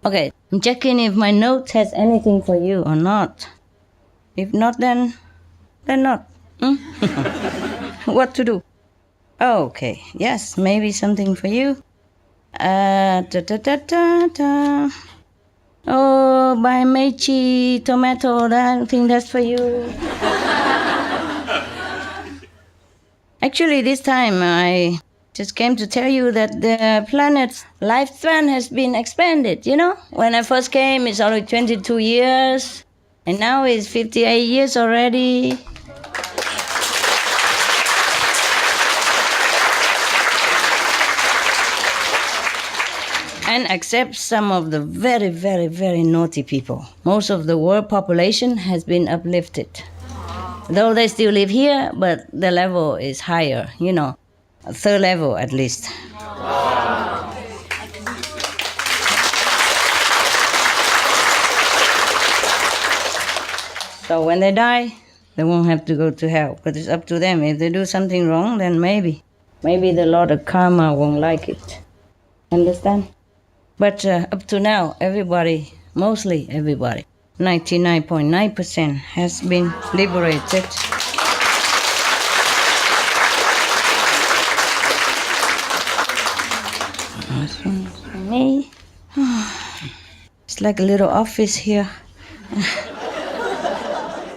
Okay, I'm checking if my note has anything for you or not. If not, then not. What to do? Oh, okay, yes, maybe something for you. Oh, by Meiji Tomato, I think that's for you. Actually, this time I just came to tell you that the planet's lifespan has been expanded, you know? When I first came, it's only 22 years, and now it's 58 years already. And except some of the very, very, very naughty people, most of the world population has been uplifted. Though they still live here, but the level is higher, you know, a third level at least. So when they die, they won't have to go to hell, but it's up to them. If they do something wrong, then maybe the Lord of Karma won't like it. Understand? But up to now, everybody, mostly everybody, 99.9% has been liberated. Me, it's like a little office here,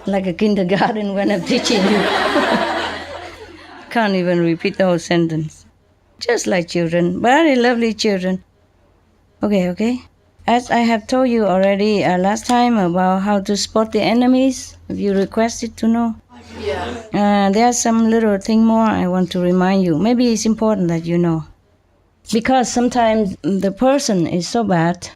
like a kindergarten when I'm teaching you. Can't even repeat the whole sentence. Just like children, very lovely children. Okay. As I have told you already last time about how to spot the enemies, if you requested to know. Yeah. There's some little thing more I want to remind you. Maybe it's important that you know. Because sometimes the person is so bad,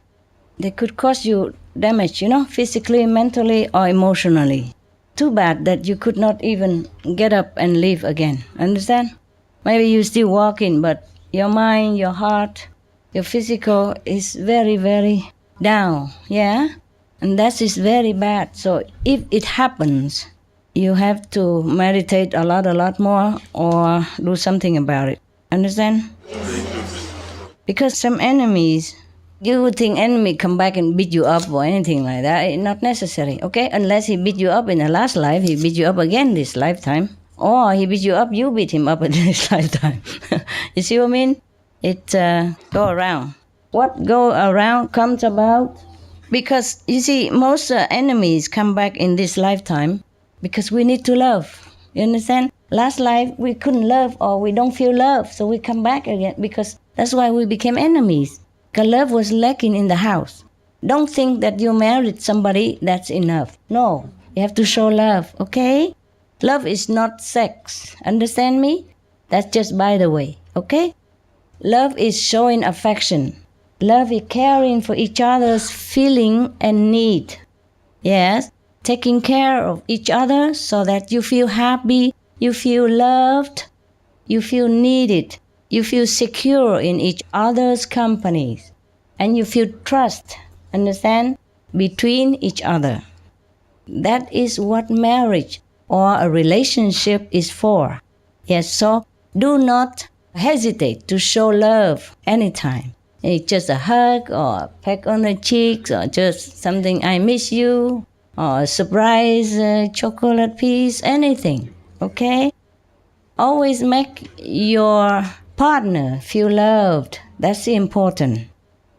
they could cause you damage, you know, physically, mentally, or emotionally. Too bad that you could not even get up and live again. Understand? Maybe you're still walking, but your mind, your heart, your physical is very, very down, yeah? And that is very bad. So if it happens, you have to meditate a lot more or do something about it. Understand? Because some enemies, you would think enemy come back and beat you up or anything like that. It's not necessary, okay? Unless he beat you up in the last life, he beat you up again this lifetime. Or he beat you up, you beat him up in this lifetime. You see what I mean? It go around. What go around comes about. Because, you see, most enemies come back in this lifetime because we need to love. You understand? Last life, we couldn't love or we don't feel love, so we come back again because that's why we became enemies. Because love was lacking in the house. Don't think that you married somebody, that's enough. No, you have to show love, okay? Love is not sex. Understand me? That's just by the way, okay? Love is showing affection. Love is caring for each other's feeling and need. Yes, taking care of each other so that you feel happy, you feel loved, you feel needed, you feel secure in each other's companies, and you feel trust, understand, between each other. That is what marriage or a relationship is for. Yes, so do not hesitate to show love anytime. It's just a hug or a peck on the cheeks or just something, I miss you, or a surprise chocolate piece, anything, okay? Always make your partner feel loved. That's important.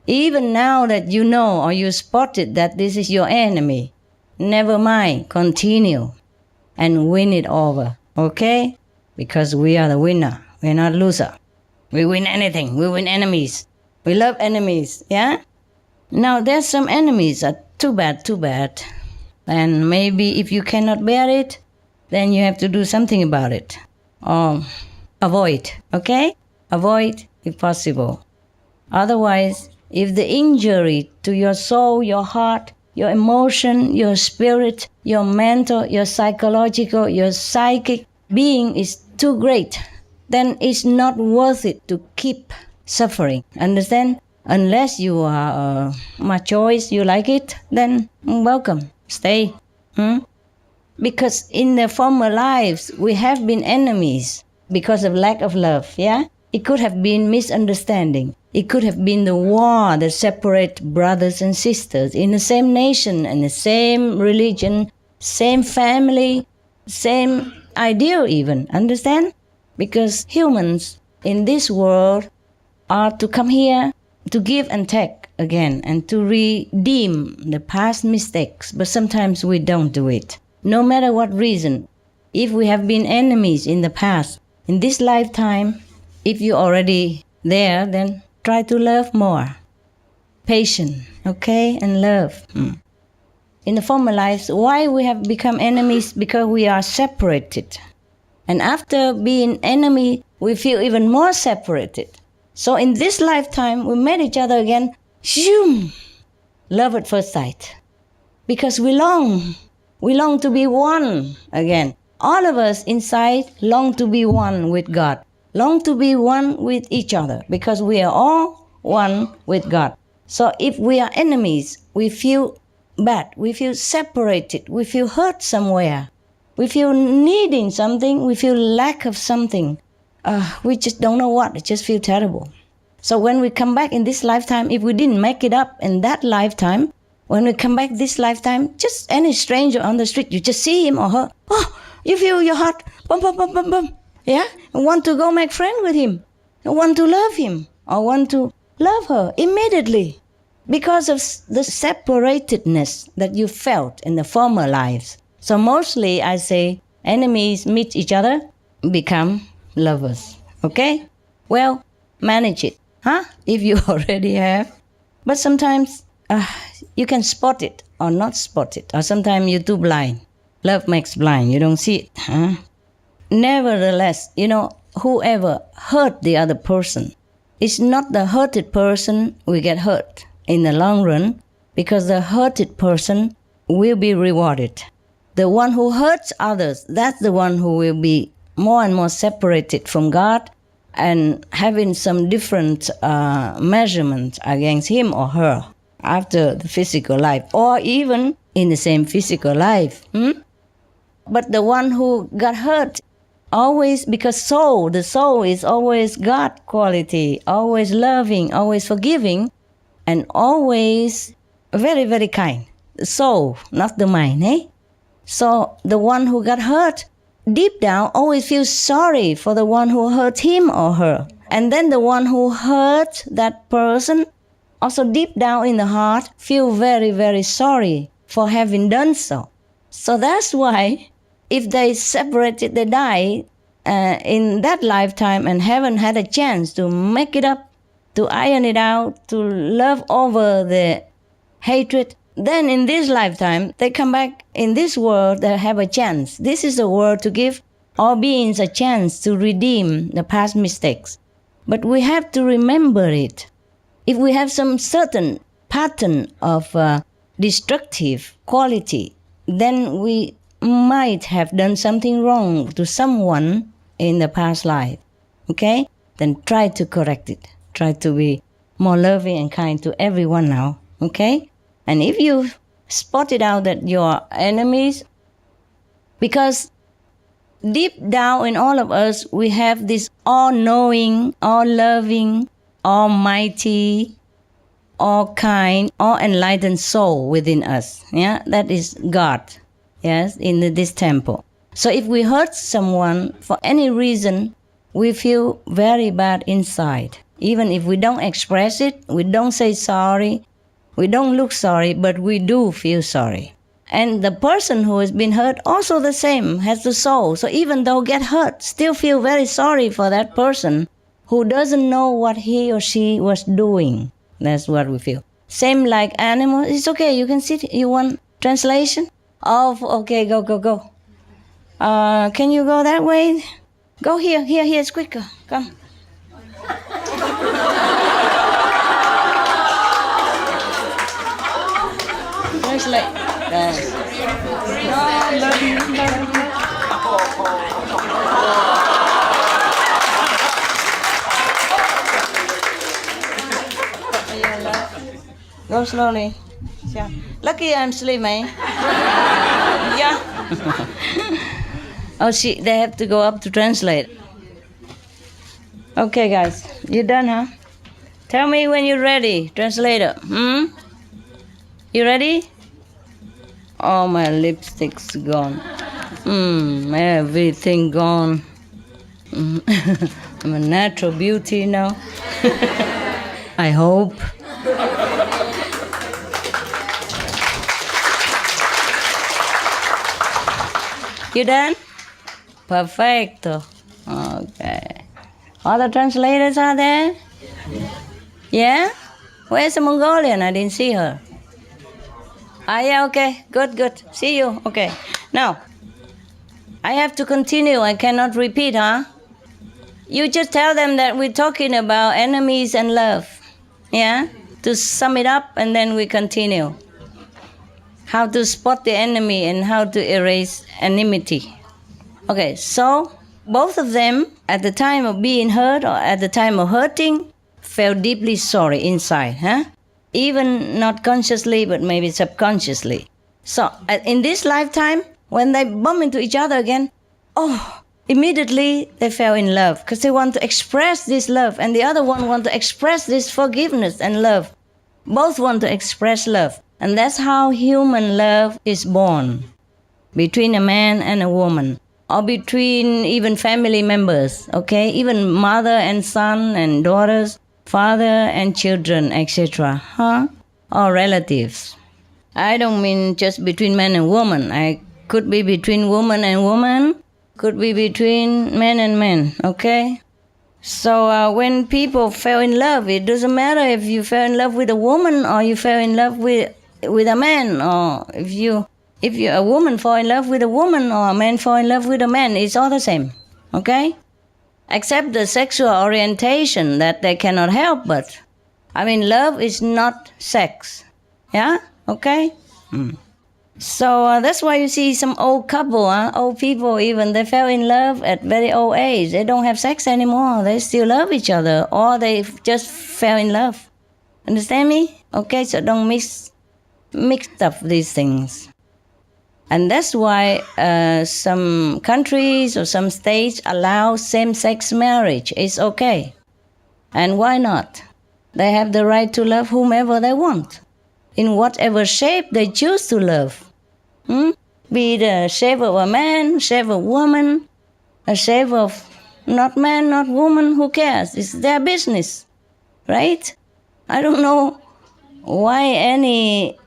Even now that you know or you spotted that this is your enemy, never mind, continue and win it over, okay? Because we are the winner, we're not loser. We win anything, we win enemies. We love enemies, yeah? Now there's some enemies are too bad. And maybe if you cannot bear it, then you have to do something about it. Or avoid, okay? Avoid if possible. Otherwise, if the injury to your soul, your heart, your emotion, your spirit, your mental, your psychological, your psychic being is too great, then it's not worth it to keep suffering. Understand? Unless you are my choice, you like it, then welcome, stay. Because in the former lives, we have been enemies because of lack of love, yeah? It could have been misunderstanding. It could have been the war that separate brothers and sisters in the same nation and the same religion, same family, same ideal even, understand? Because humans in this world are to come here to give and take again and to redeem the past mistakes, but sometimes we don't do it. No matter what reason, if we have been enemies in the past, in this lifetime, if you're already there, then try to love more. Patient, okay, and love. In the former lives, why we have become enemies? Because we are separated. And after being enemy, we feel even more separated. So in this lifetime, we met each other again. Zoom! Love at first sight. Because we long to be one again. All of us inside long to be one with God. Long to be one with each other. Because we are all one with God. So if we are enemies, we feel bad. We feel separated. We feel hurt somewhere. We feel needing something. We feel lack of something. We just don't know what. It just feels terrible. So when we come back in this lifetime, if we didn't make it up in that lifetime, when we come back this lifetime, just any stranger on the street, you just see him or her. Oh, you feel your heart, bum, bum, bum, bum, bum. Yeah? And want to go make friend with him. And want to love him or want to love her immediately. Because of the separatedness that you felt in the former lives. So mostly I say enemies meet each other, become lovers. Okay? Well, manage it. If you already have. But sometimes you can spot it or not spot it. Or sometimes you're too blind. Love makes blind. You don't see it. Nevertheless, whoever hurt the other person, it's not the hurted person will get hurt in the long run, because the hurted person will be rewarded. The one who hurts others, that's the one who will be more and more separated from God and having some different measurement against him or her after the physical life, or even in the same physical life. But the one who got hurt, always, because the soul is always God quality, always loving, always forgiving, and always very, very kind. The soul, not the mind, eh? So the one who got hurt, deep down, always feels sorry for the one who hurt him or her. And then the one who hurt that person, also deep down in the heart, feel very, very sorry for having done so. So that's why if they separated, they die in that lifetime and haven't had a chance to make it up, to iron it out, to love over the hatred, then in this lifetime, they come back in this world, they have a chance. This is a world to give all beings a chance to redeem the past mistakes. But we have to remember it. If we have some certain pattern of destructive quality, then we might have done something wrong to someone in the past life. Okay? Then try to correct it. Try to be more loving and kind to everyone now. Okay? And if you spot it out that you're enemies, because deep down in all of us, we have this all-knowing, all-loving, almighty, all kind, all enlightened soul within us. Yeah, that is God. Yes, in this temple. So if we hurt someone for any reason, we feel very bad inside. Even if we don't express it, we don't say sorry, we don't look sorry, but we do feel sorry. And the person who has been hurt also the same, has the soul. So even though get hurt, still feel very sorry for that person who doesn't know what he or she was doing. That's what we feel. Same like animals. It's okay, you can sit. You want translation? Oh, okay, go. Can you go that way? Go here, it's quicker. Come. Translate. Yes. Go slowly. Yeah. Lucky I'm asleep, man. Yeah. Oh, they have to go up to translate. Okay, guys. You done, huh? Tell me when you're ready, translator. You ready? Oh, my lipstick's gone. Everything gone. I'm a natural beauty now. I hope. You done? Perfecto. Okay. All the translators are there? Yeah? Where's the Mongolian? I didn't see her. Yeah, okay. Good. See you. Okay. Now, I have to continue. I cannot repeat, huh? You just tell them that we're talking about enemies and love. Yeah? To sum it up, and then we continue. How to spot the enemy and how to erase enmity. Okay, so both of them, at the time of being hurt or at the time of hurting, felt deeply sorry inside, huh? Even not consciously, but maybe subconsciously. So in this lifetime, when they bump into each other again, immediately they fell in love because they want to express this love, and the other one want to express this forgiveness and love. Both want to express love. And that's how human love is born, between a man and a woman, or between even family members, okay? Even mother and son and daughters, father and children, etc., huh? Or relatives. I don't mean just between man and woman. I could be between woman and woman, could be between man and man, okay? So when people fell in love, it doesn't matter if you fell in love with a woman or you fell in love with a man, or if a woman fall in love with a woman or a man fall in love with a man, it's all the same, okay? Except the sexual orientation that they cannot help, but love is not sex, yeah, okay? So that's why you see some old couple, old people even, they fell in love at very old age. They don't have sex anymore. They still love each other, or they just fell in love. Understand me? Okay, so don't mix up these things. And that's why some countries or some states allow same-sex marriage. It's okay. And why not? They have the right to love whomever they want, in whatever shape they choose to love. Be the shape of a man, shape of a woman, a shape of not man, not woman, who cares? It's their business, right? I don't know why any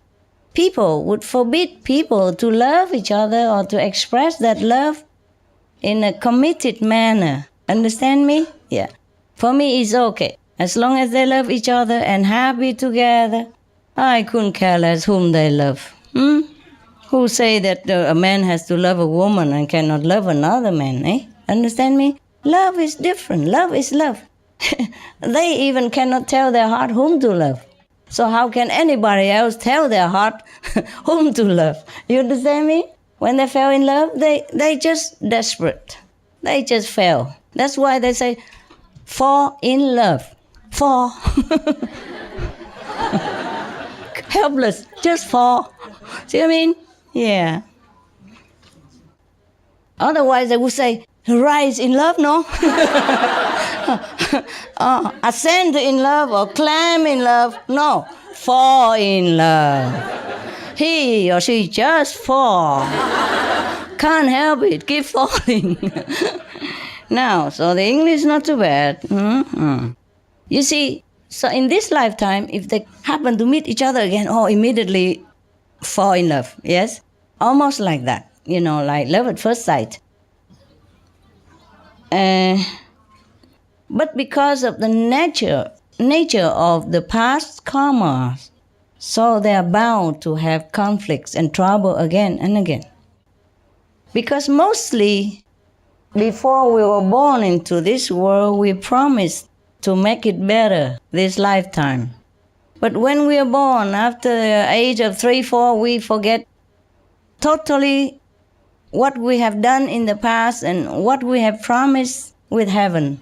people would forbid people to love each other or to express that love in a committed manner. Understand me? Yeah. For me, it's okay. As long as they love each other and happy together, I couldn't care less whom they love. Who say that a man has to love a woman and cannot love another man, eh? Understand me? Love is different. Love is love. They even cannot tell their heart whom to love. So how can anybody else tell their heart whom to love? You understand me? When they fell in love, they just desperate. They just fell. That's why they say, fall in love. Fall. Helpless. Just fall. See what I mean? Yeah. Otherwise, they would say, rise in love, no? Ascend in love or climb in love. No, fall in love. He or she just fall. Can't help it, keep falling. Now, so the English is not too bad. Mm-hmm. You see, so in this lifetime, if they happen to meet each other again, immediately fall in love, yes? Almost like that, like love at first sight. But because of the nature of the past karma, so they are bound to have conflicts and trouble again and again. Because mostly, before we were born into this world, we promised to make it better this lifetime. But when we are born, after the age of 3, 4, we forget totally what we have done in the past and what we have promised with heaven.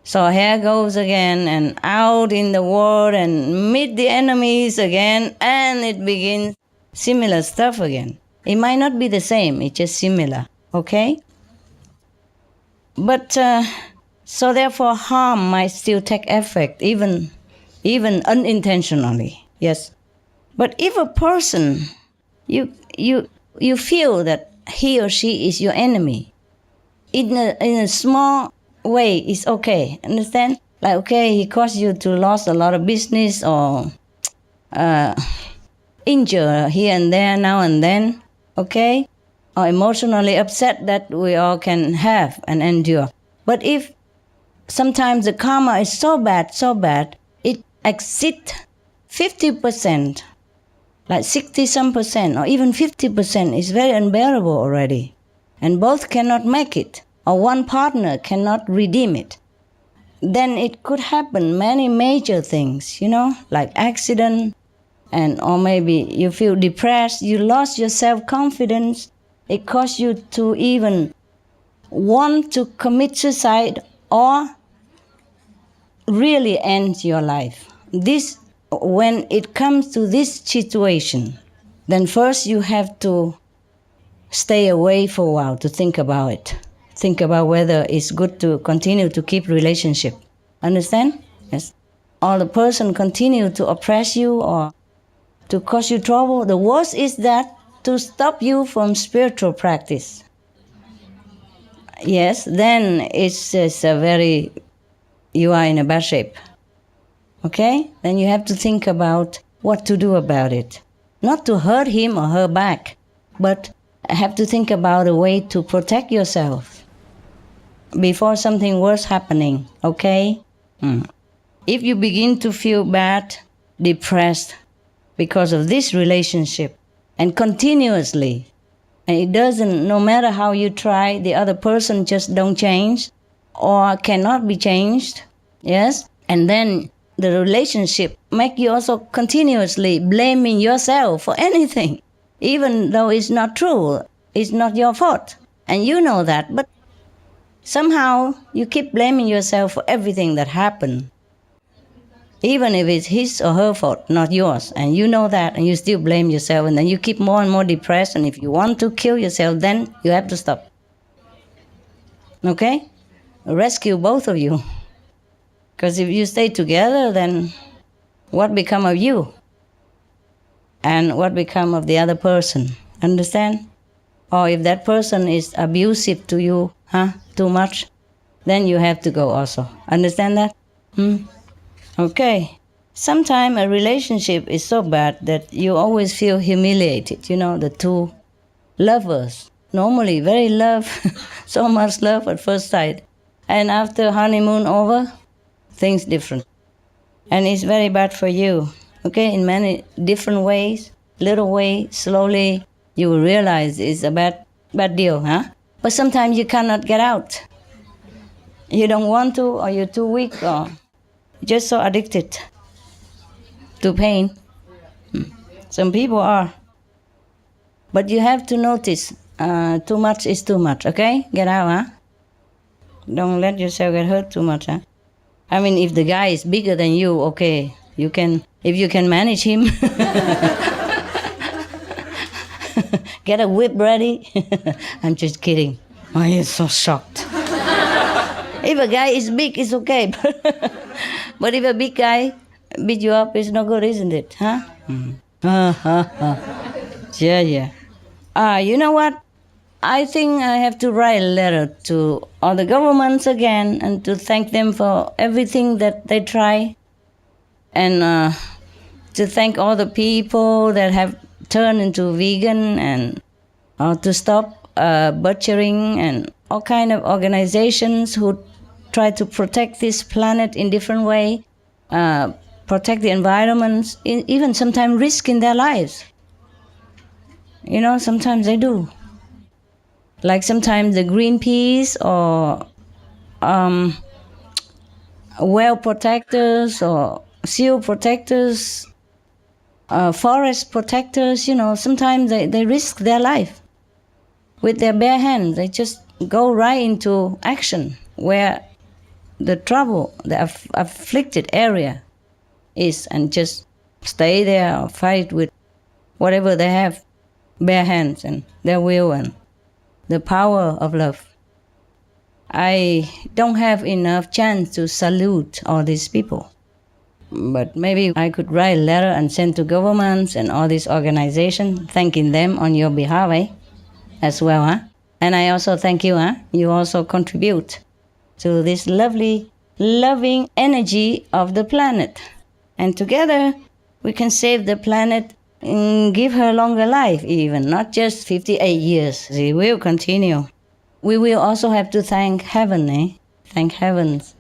So here goes again and out in the world and meet the enemies again, and it begins similar stuff again. It might not be the same, it's just similar, okay? But so therefore harm might still take effect, even unintentionally, yes. But if a person, you feel that he or she is your enemy, in a small way it's okay, understand? Like, okay, he caused you to lose a lot of business or injure here and there now and then, okay? Or emotionally upset, that we all can have and endure. But if sometimes the karma is so bad, it exceeds 50%, like 60-some percent or even 50% is very unbearable already. And both cannot make it, or one partner cannot redeem it. Then it could happen many major things, like accident, or maybe you feel depressed, you lost your self-confidence. It caused you to even want to commit suicide or really end your life. When it comes to this situation, then first you have to stay away for a while to think about it. Think about whether it's good to continue to keep relationship. Understand? Yes. Or the person continue to oppress you or to cause you trouble. The worst is that to stop you from spiritual practice. Yes, then you are in a bad shape. Okay? Then you have to think about what to do about it. Not to hurt him or her back, but have to think about a way to protect yourself before something worse happening, okay? If you begin to feel bad, depressed because of this relationship, and continuously, and it doesn't, no matter how you try, the other person just don't change or cannot be changed, yes? And then the relationship make you also continuously blaming yourself for anything, even though it's not true, it's not your fault, and you know that, but somehow you keep blaming yourself for everything that happened, even if it's his or her fault, not yours, and you know that, and you still blame yourself, and then you keep more and more depressed, and if you want to kill yourself, then you have to stop. Okay? Rescue both of you. Because if you stay together, then what become of you? And what become of the other person? Understand? Or if that person is abusive to you, too much, then you have to go also. Understand that? Okay. Sometimes a relationship is so bad that you always feel humiliated. The two lovers, normally very love, so much love at first sight. And after honeymoon over, things different. And it's very bad for you. Okay, in many different ways, little way, slowly, you will realize it's a bad deal, But sometimes you cannot get out. You don't want to, or you're too weak, or just so addicted to pain. Some people are. But you have to notice, too much is too much, okay? Get out, Don't let yourself get hurt too much, I mean, if the guy is bigger than you, okay, if you can manage him, get a whip ready. I'm just kidding. Oh, you're so shocked. If a guy is big, it's okay. But if a big guy beat you up, it's no good, isn't it? Huh? Yeah. You know what? I think I have to write a letter to all the governments again and to thank them for everything that they try. And to thank all the people that have turned into vegan and to stop butchering and all kind of organizations who try to protect this planet in different way, protect the environment, even sometimes risking their lives. Sometimes they do. Like sometimes the Greenpeace or whale protectors or seal protectors, forest protectors, sometimes they risk their life. With their bare hands, they just go right into action where the trouble, the afflicted area is, and just stay there or fight with whatever they have, bare hands and their will and the power of love. I don't have enough chance to salute all these people. But maybe I could write a letter and send to governments and all these organizations, thanking them on your behalf, as well, huh? And I also thank you, huh? You also contribute to this lovely, loving energy of the planet. And together, we can save the planet and give her longer life even, not just 58 years. It will continue. We will also have to thank heaven, Thank heavens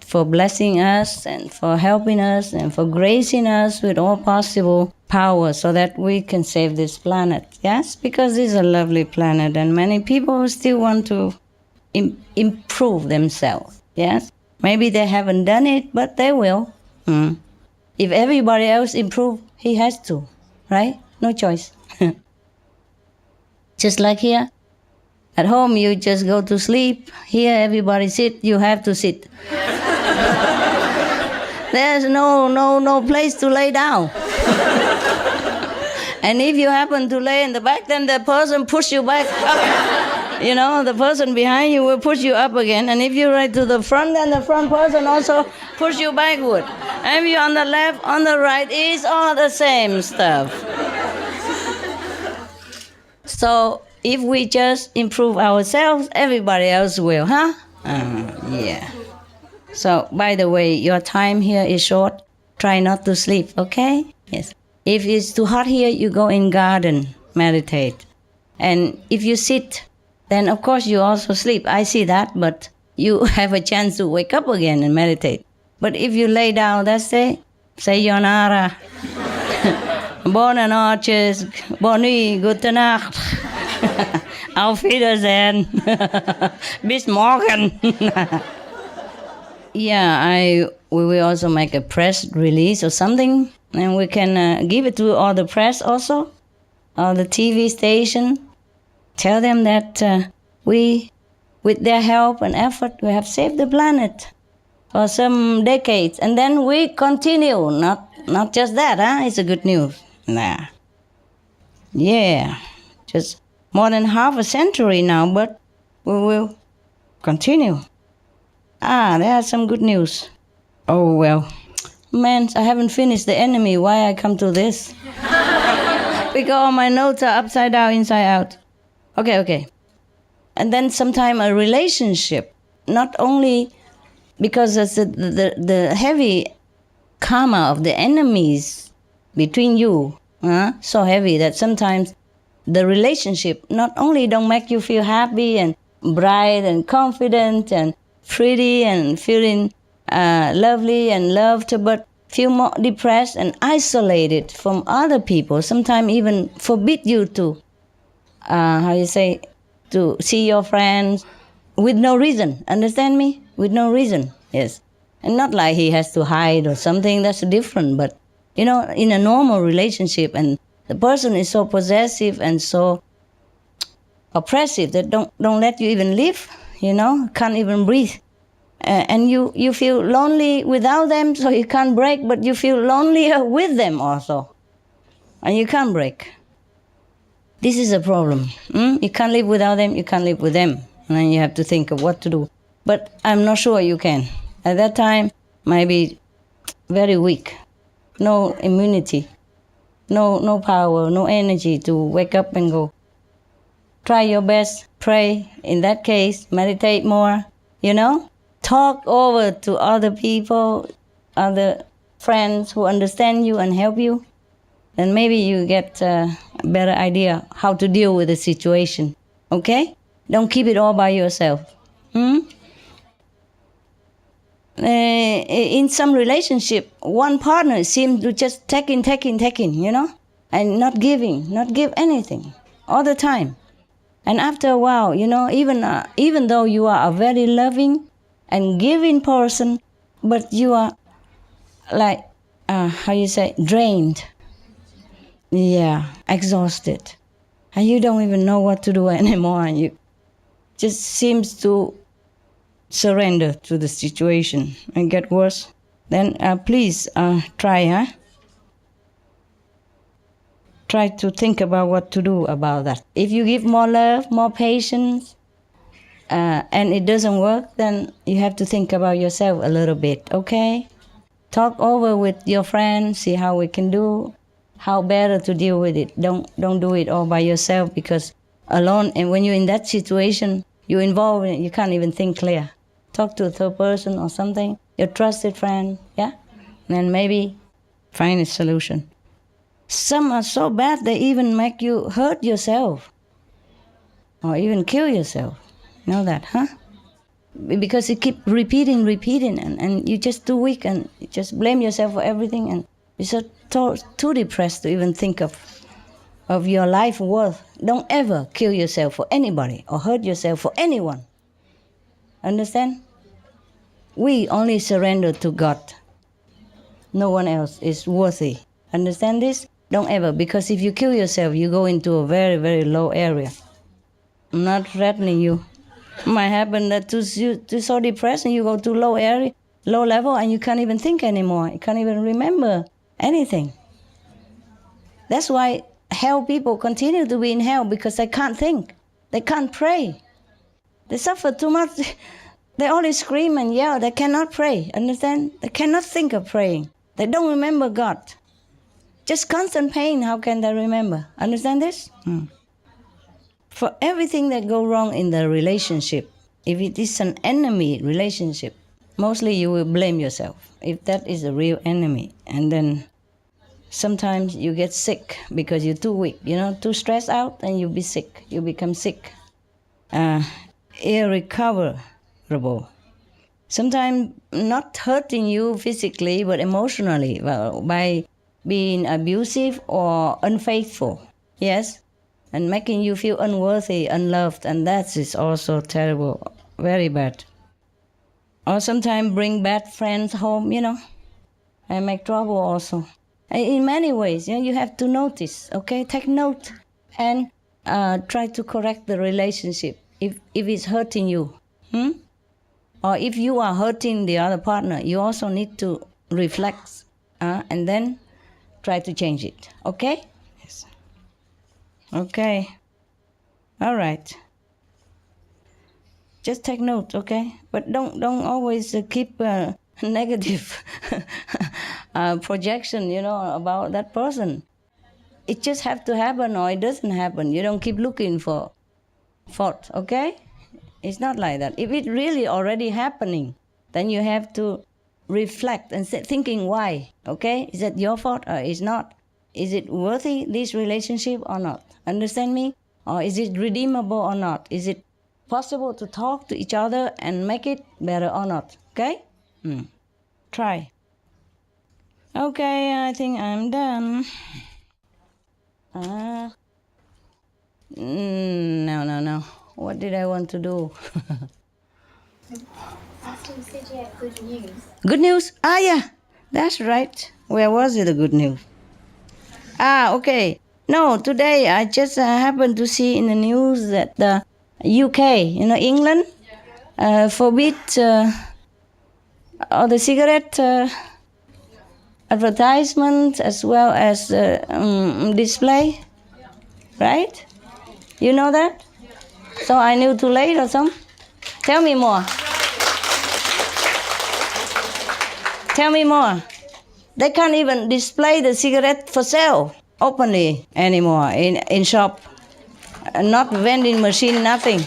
for blessing us and for helping us and for gracing us with all possible power so that we can save this planet. Yes, because this is a lovely planet and many people still want to improve themselves. Yes, maybe they haven't done it, but they will. If everybody else improve, he has to, right? No choice. Just like here. At home, you just go to sleep. Here, everybody sit. You have to sit. There's no place to lay down. And if you happen to lay in the back, then the person push you back up. The person behind you will push you up again. And if you're right to the front, then the front person also push you backward. And if you're on the left, on the right, it's all the same stuff. So if we just improve ourselves, everybody else will, huh? Yeah. So, by the way, your time here is short. Try not to sleep, okay? Yes. If it's too hot here, you go in garden, meditate. And if you sit, then of course you also sleep. I see that, but you have a chance to wake up again and meditate. But if you lay down, that's it. Sayonara. Buenas noches. Bonne nuit. Gute Nacht. Auf Wiedersehen. Bis morgen. Yeah, we will also make a press release or something, and we can give it to all the press also, all the TV station. Tell them that we, with their help and effort, we have saved the planet for some decades, and then we continue. Not just that, huh? It's a good news. Nah. Yeah, just more than half a century now, but we will continue. There's some good news. Oh, well. Man, I haven't finished the enemy. Why I come to this? Because all my notes are upside down, inside out. Okay. And then sometime a relationship, not only because it's the heavy karma of the enemies between you, so heavy that sometimes the relationship not only don't make you feel happy and bright and confident and pretty and feeling lovely and loved, but feel more depressed and isolated from other people. Sometimes even forbid you to, to see your friends with no reason. Understand me? With no reason, yes. And not like he has to hide or something, that's different. But, in a normal relationship, and the person is so possessive and so oppressive that don't let you even live, can't even breathe. And you feel lonely without them, so you can't break, but you feel lonelier with them also. And you can't break. This is a problem. You can't live without them, you can't live with them. And then you have to think of what to do. But I'm not sure you can. At that time, might be very weak, no immunity, no power, no energy to wake up and go. Try your best, pray. In that case, meditate more, Talk over to other people, other friends who understand you and help you. Then maybe you get a better idea how to deal with the situation, okay? Don't keep it all by yourself. In some relationship, one partner seems to just taking, and not give anything all the time. And after a while, even though you are a very loving and giving person, but you are like, drained. Yeah, exhausted. And you don't even know what to do anymore. And you just seems to surrender to the situation and get worse. Then please try, Try to think about what to do about that. If you give more love, more patience, and it doesn't work, then you have to think about yourself a little bit, okay? Talk over with your friends, see how we can do, how better to deal with it. Don't do it all by yourself, because alone, and when you're in that situation, you're involved in it, you can't even think clear. Talk to a third person or something, your trusted friend, yeah? And then maybe find a solution. Some are so bad they even make you hurt yourself or even kill yourself. You know that, huh? Because you keep repeating, and you're just too weak and you just blame yourself for everything, and you're so too depressed to even think of your life worth. Don't ever kill yourself for anybody or hurt yourself for anyone. Understand? We only surrender to God. No one else is worthy. Understand this? Don't ever, because if you kill yourself, you go into a very, very low area. I'm not threatening you. It might happen that you're so depressed and you go to low level, and you can't even think anymore. You can't even remember anything. That's why hell people continue to be in hell, because they can't think. They can't pray. They suffer too much. They only scream and yell. They cannot pray. Understand? They cannot think of praying. They don't remember God. Just constant pain, how can they remember? Understand this? For everything that goes wrong in the relationship, if it is an enemy relationship, mostly you will blame yourself, if that is a real enemy. And then sometimes you get sick because you're too weak, too stressed out, and you be sick. You become sick. Irrecoverable. Sometimes not hurting you physically, but emotionally, by being abusive or unfaithful, yes, and making you feel unworthy, unloved, and that is also terrible, very bad. Or sometimes bring bad friends home, and make trouble also. And in many ways, you have to notice, okay? Take note and try to correct the relationship if it's hurting you. Or if you are hurting the other partner, you also need to reflect and then try to change it, okay? Yes. Okay. All right. Just take note, okay? But don't always keep negative projection, about that person. It just have to happen or it doesn't happen. You don't keep looking for fault, okay? It's not like that. If it really already happening, then you have to reflect and thinking why, okay? Is that your fault or is not? Is it worthy, this relationship or not? Understand me? Or is it redeemable or not? Is it possible to talk to each other and make it better or not? Okay? Try. Okay, I think I'm done. No. What did I want to do? Last time you said you had good news. Good news? Yeah. That's right. Where was it, the good news? Okay. No, today I just happened to see in the news that the UK, England, forbid all the cigarette advertisement as well as display, right? You know that? So I knew too late or something? Tell me more. Tell me more. They can't even display the cigarette for sale openly anymore in shop. Not vending machine, nothing.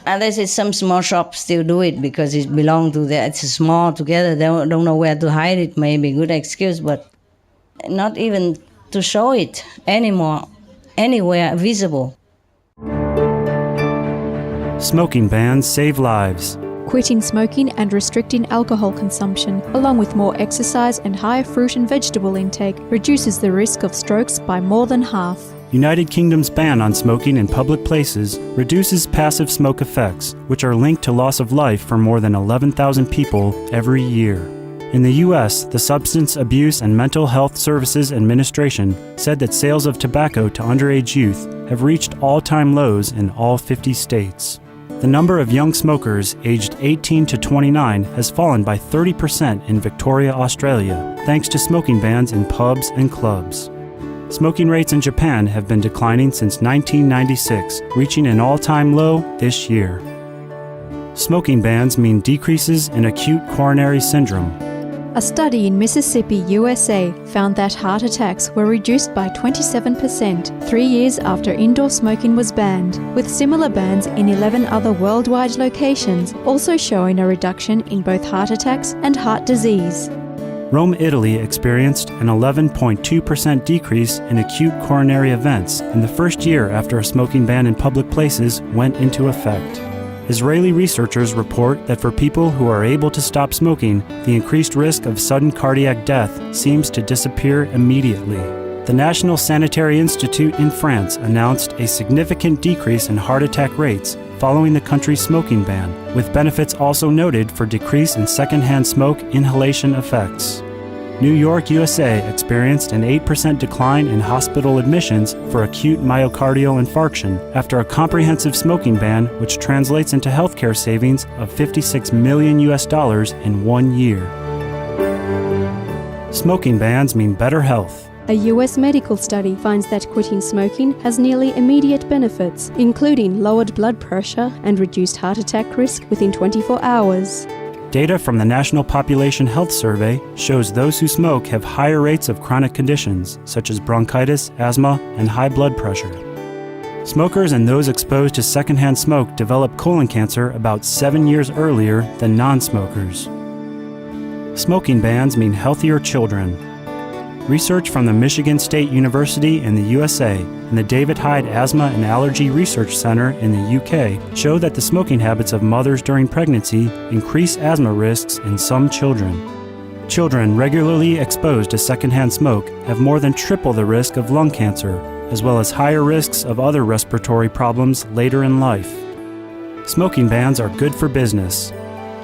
Unless it's some small shops still do it because it belongs to the, it's small together. They don't know where to hide it. Maybe good excuse, but not even to show it anymore, anywhere visible. Smoking bans save lives. Quitting smoking and restricting alcohol consumption, along with more exercise and higher fruit and vegetable intake, reduces the risk of strokes by more than half. United Kingdom's ban on smoking in public places reduces passive smoke effects, which are linked to loss of life for more than 11,000 people every year. In the U.S., the Substance Abuse and Mental Health Services Administration said that sales of tobacco to underage youth have reached all-time lows in all 50 states. The number of young smokers aged 18 to 29 has fallen by 30% in Victoria, Australia, thanks to smoking bans in pubs and clubs. Smoking rates in Japan have been declining since 1996, reaching an all-time low this year. Smoking bans mean decreases in acute coronary syndrome. A study in Mississippi, USA, found that heart attacks were reduced by 27% 3 years after indoor smoking was banned, with similar bans in 11 other worldwide locations also showing a reduction in both heart attacks and heart disease. Rome, Italy experienced an 11.2% decrease in acute coronary events in the first year after a smoking ban in public places went into effect. Israeli researchers report that for people who are able to stop smoking, the increased risk of sudden cardiac death seems to disappear immediately. The National Sanitary Institute in France announced a significant decrease in heart attack rates following the country's smoking ban, with benefits also noted for decrease in secondhand smoke inhalation effects. New York, USA experienced an 8% decline in hospital admissions for acute myocardial infarction after a comprehensive smoking ban, which translates into healthcare savings of $56 million in 1 year. Smoking bans mean better health. A US medical study finds that quitting smoking has nearly immediate benefits, including lowered blood pressure and reduced heart attack risk within 24 hours. Data from the National Population Health Survey shows those who smoke have higher rates of chronic conditions, such as bronchitis, asthma, and high blood pressure. Smokers and those exposed to secondhand smoke develop colon cancer about 7 years earlier than non-smokers. Smoking bans mean healthier children. Research from the Michigan State University in the USA and the David Hyde Asthma and Allergy Research Center in the UK show that the smoking habits of mothers during pregnancy increase asthma risks in some children. Children regularly exposed to secondhand smoke have more than triple the risk of lung cancer, as well as higher risks of other respiratory problems later in life. Smoking bans are good for business.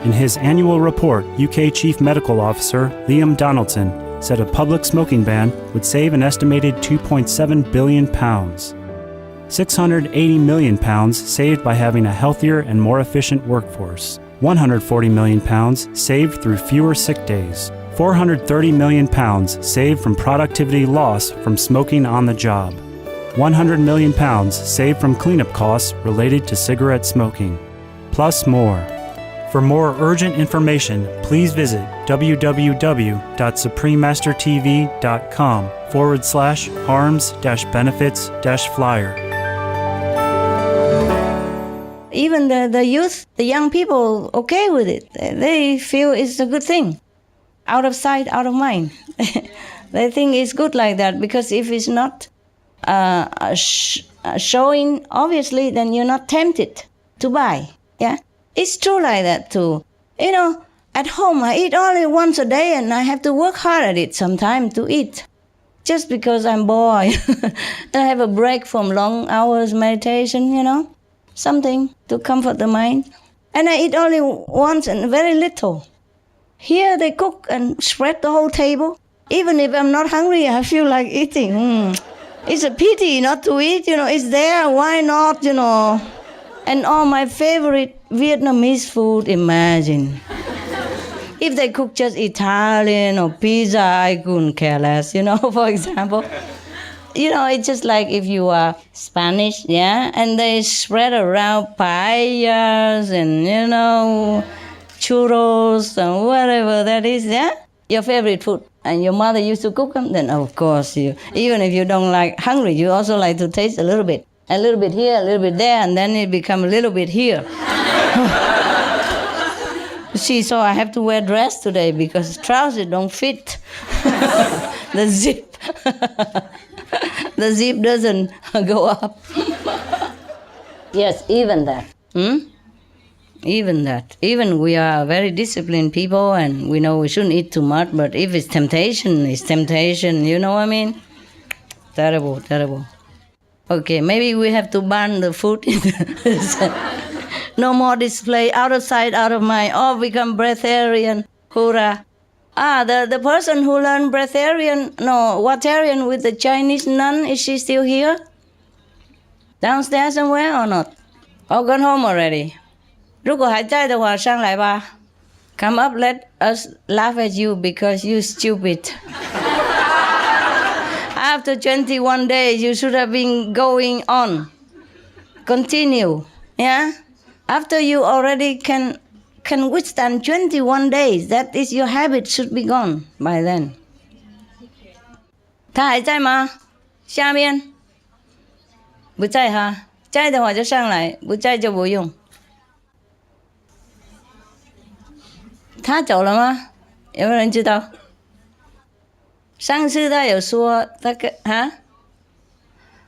In his annual report, UK Chief Medical Officer Liam Donaldson said a public smoking ban would save an estimated £2.7 billion. £680 million saved by having a healthier and more efficient workforce. £140 million saved through fewer sick days. £430 million saved from productivity loss from smoking on the job. £100 million saved from cleanup costs related to cigarette smoking. Plus more. For more urgent information, please visit www.suprememastertv.com/harms-benefits-flyer. Even the youth, the young people, okay with it. They feel it's a good thing. Out of sight, out of mind. They think it's good like that because if it's not showing, obviously, then you're not tempted to buy. Yeah. It's true like that too. You know, at home I eat only once a day and I have to work hard at it sometimes to eat. Just because I'm bored. I have a break from long hours meditation, you know. Something to comfort the mind. And I eat only once and very little. Here they cook and spread the whole table. Even if I'm not hungry, I feel like eating. It's a pity not to eat, you know. It's there, why not, you know. And all my favorite Vietnamese food, imagine. If they cook just Italian or pizza, I couldn't care less, you know, for example. you know, it's just like if you are Spanish, yeah, and they spread around paellas and, you know, churros and whatever that is, yeah, your favorite food. And your mother used to cook them, then of course you, even if you don't like hungry, you also like to taste a little bit here, a little bit there, and then it become a little bit here. See, so I have to wear dress today because trousers don't fit. The zip, the zip doesn't go up. Yes, even that. Even that. Even we are very disciplined people and we know we shouldn't eat too much, but if it's temptation, you know what I mean? Terrible, terrible. Okay, maybe we have to ban the food. No more display, out of sight, out of mind. Oh, become breatharian. Hoorah. The person who learned Watarian with the Chinese nun, is she still here? Downstairs somewhere or not? Oh, gone home already. 如果还在的话，上来吧。Come up, let us laugh at you because you stupid. After 21 days, you should have been going on. Continue, yeah? After you already can withstand 21 days, that is your habit should be gone by then. 他还在吗？下面不在哈，在的话就上来，不在就不用。他走了吗？有没有人知道？上次他有说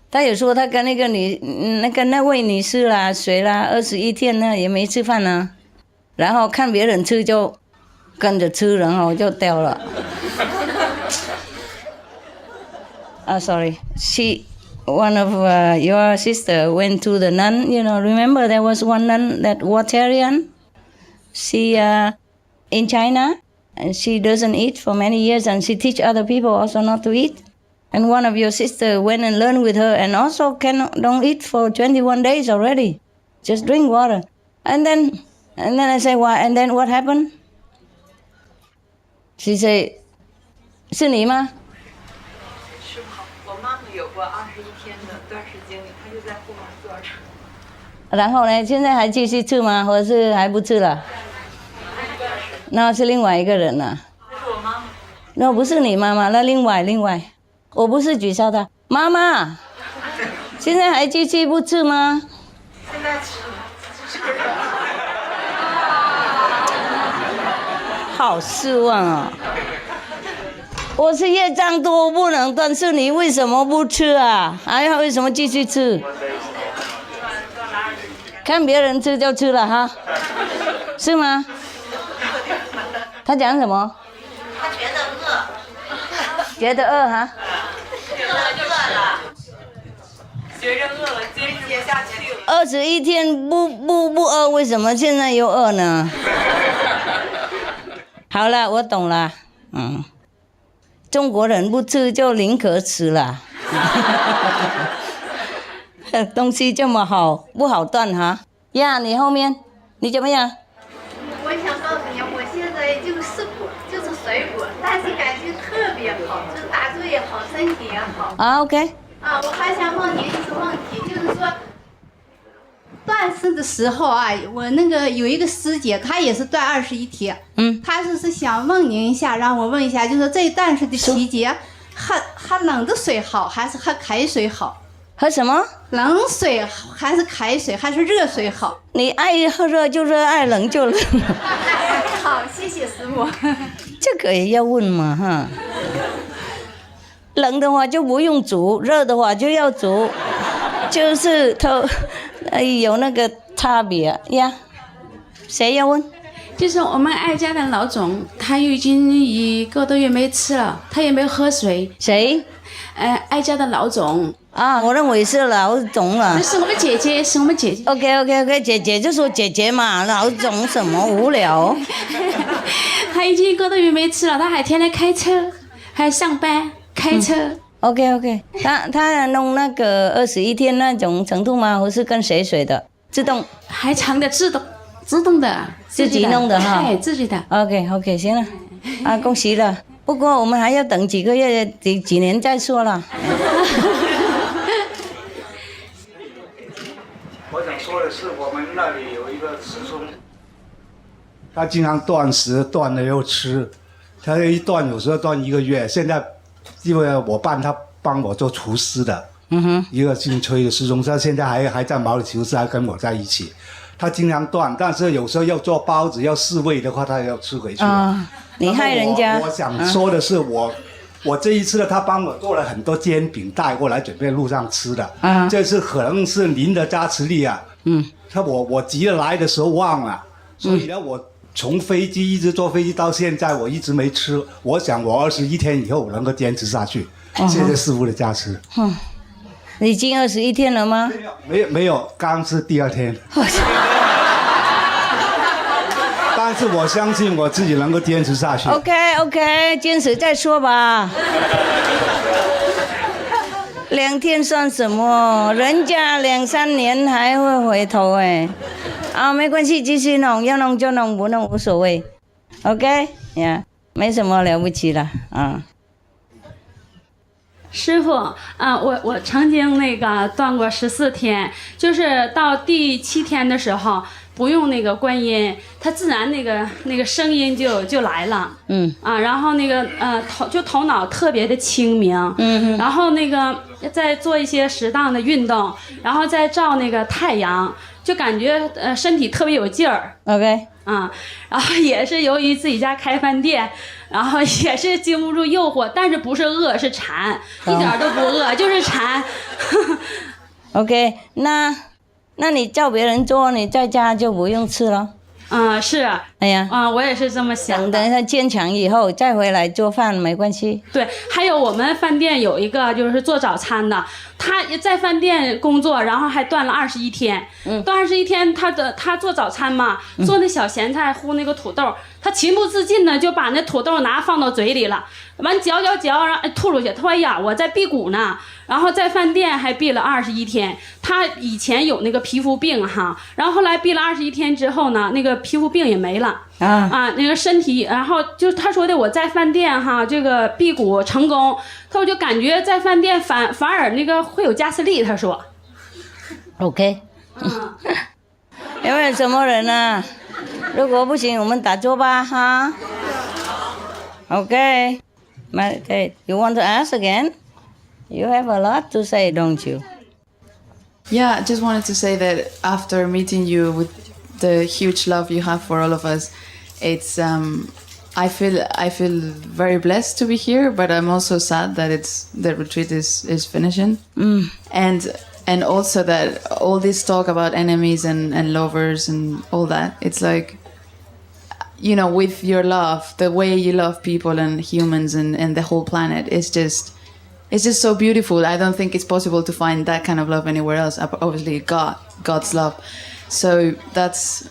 他有说他跟那位女士啦，谁啦，21天呢也没吃饭呢，然后看别人吃就跟着吃，然后就掉了。Sorry, one of your sister went to the nun. You know, remember there was one nun that Watarian. She in China, and she doesn't eat for many years, and she teach other people also not to eat. And one of your sister went and learned with her, and also don't eat for 21 days already. Just drink water. And then I say, why? And then what happened? She say, 是你吗？是我妈妈有过21天的断食经历，她就在后面坐着。然后呢？现在还继续吃吗？或者是还不吃了？那是另外一个人啊。那是我妈妈。那不是你妈妈，那另外，我不是取笑她。妈妈，现在还继续不吃吗？现在吃。好失望啊！我是业障多不能断，是你为什么不吃啊？为什么继续吃？看别人吃就吃了哈，是吗？他讲什么？他觉得饿。觉得饿哈？觉着饿了，坚持不下去了。21天不饿，为什么现在又饿呢？好了，我懂了。中国人不吃就宁可死了。东西这么好，不好断哈。呀，你后面你怎么样？我想告诉你，我现在就是果，就是水果，但是感觉特别好，就是打坐也好，身体也好。OK。我还想问您一个问题，就是说，断食的时候啊，我那个有一个师姐，她也是断21天。她是想问您一下，让我问一下，就是这断食的期间，喝冷的水好，还是喝开水好？喝什么？冷水还是开水还是热水好？你爱喝热就热，爱冷就冷。好，谢谢师傅。这个也要问嘛哈。冷的话就不用煮，热的话就要煮，就是有那个差别呀。谁要问？就是我们爱家的老总，他已经1个多月没吃了，他也没有喝水。谁？爱家的老总。我认为是老总了。那是我们姐姐，是我们姐姐。OK， 姐姐就说姐姐嘛，老总什么无聊。他已经1个多月没吃了，他还天天开车，还上班开车。OK， 他弄那个21天那种程度吗？或是跟谁学的？自动？还长的自动的，自己弄的哈。自己的。OK， 行了，恭喜了。不过我们还要等几个月、几年再说了。我想说的是，我们那里有一个师兄，他经常断食，断了又吃，他一断有时候断1个月。现在因为我爸他帮我做厨师的，一个姓崔的师兄，他现在还在毛里求斯，还跟我在一起。他经常断，但是有时候要做包子要试味的话，他要吃回去。你害人家。我想说的是我这一次呢，他帮我做了很多煎饼带过来，准备路上吃的。这次可能是您的加持力啊。我急着来的时候忘了，所以呢，我从飞机一直坐飞机到现在，我一直没吃。我想我21天以后能够坚持下去。谢谢师父的加持。已经21天了吗？没有，刚是第2天。但是我相信我自己能够坚持下去。OK， 坚持再说吧。2天算什么？人家2、3年还会回头哎。没关系，继续弄，要弄就弄，不弄无所谓。OK， 呀，没什么了不起了啊。师傅我曾经那个断过14天，就是到第7天的时候，不用那个观音，它自然那个声音就来了。然后那个头脑特别的清明。然后那个再做一些适当的运动，然后再照那个太阳，就感觉身体特别有劲儿。OK。然后也是由于自己家开饭店，然后也是经不住诱惑，但是不是饿是馋，一点都不饿，就是馋。OK， 那你叫别人做，你在家就不用吃了。是。哎呀，我也是这么想的。等一下坚强以后再回来做饭没关系。对，还有我们饭店有一个就是做早餐的，他在饭店工作，然后还断了21天。断21天，他做早餐嘛，做那小咸菜烀那个土豆，他情不自禁的就把那土豆放到嘴里了，完嚼，然后吐出去。他说：“哎呀，我在辟谷呢。”然后在饭店还闭了21天。他以前有那个皮肤病哈，然后后来闭了21天之后呢，那个皮肤病也没了。那个身体，然后就他说的我在饭店哈，这个辟谷成功，他就感觉在饭店反而那个会有加斯利，他说。OK。有没有什么人啊？如果不行，我们打坐吧哈。Okay. You want to ask again? You have a lot to say, don't you? Yeah, I just wanted to say that after meeting you with the huge love you have for all of us, it's I feel very blessed to be here, but I'm also sad that the retreat is finishing. And also that all this talk about enemies and lovers and all that, it's like, you know, with your love, the way you love people and humans and the whole planet, it's just so beautiful. I don't think it's possible to find that kind of love anywhere else. Obviously, God's love. So that's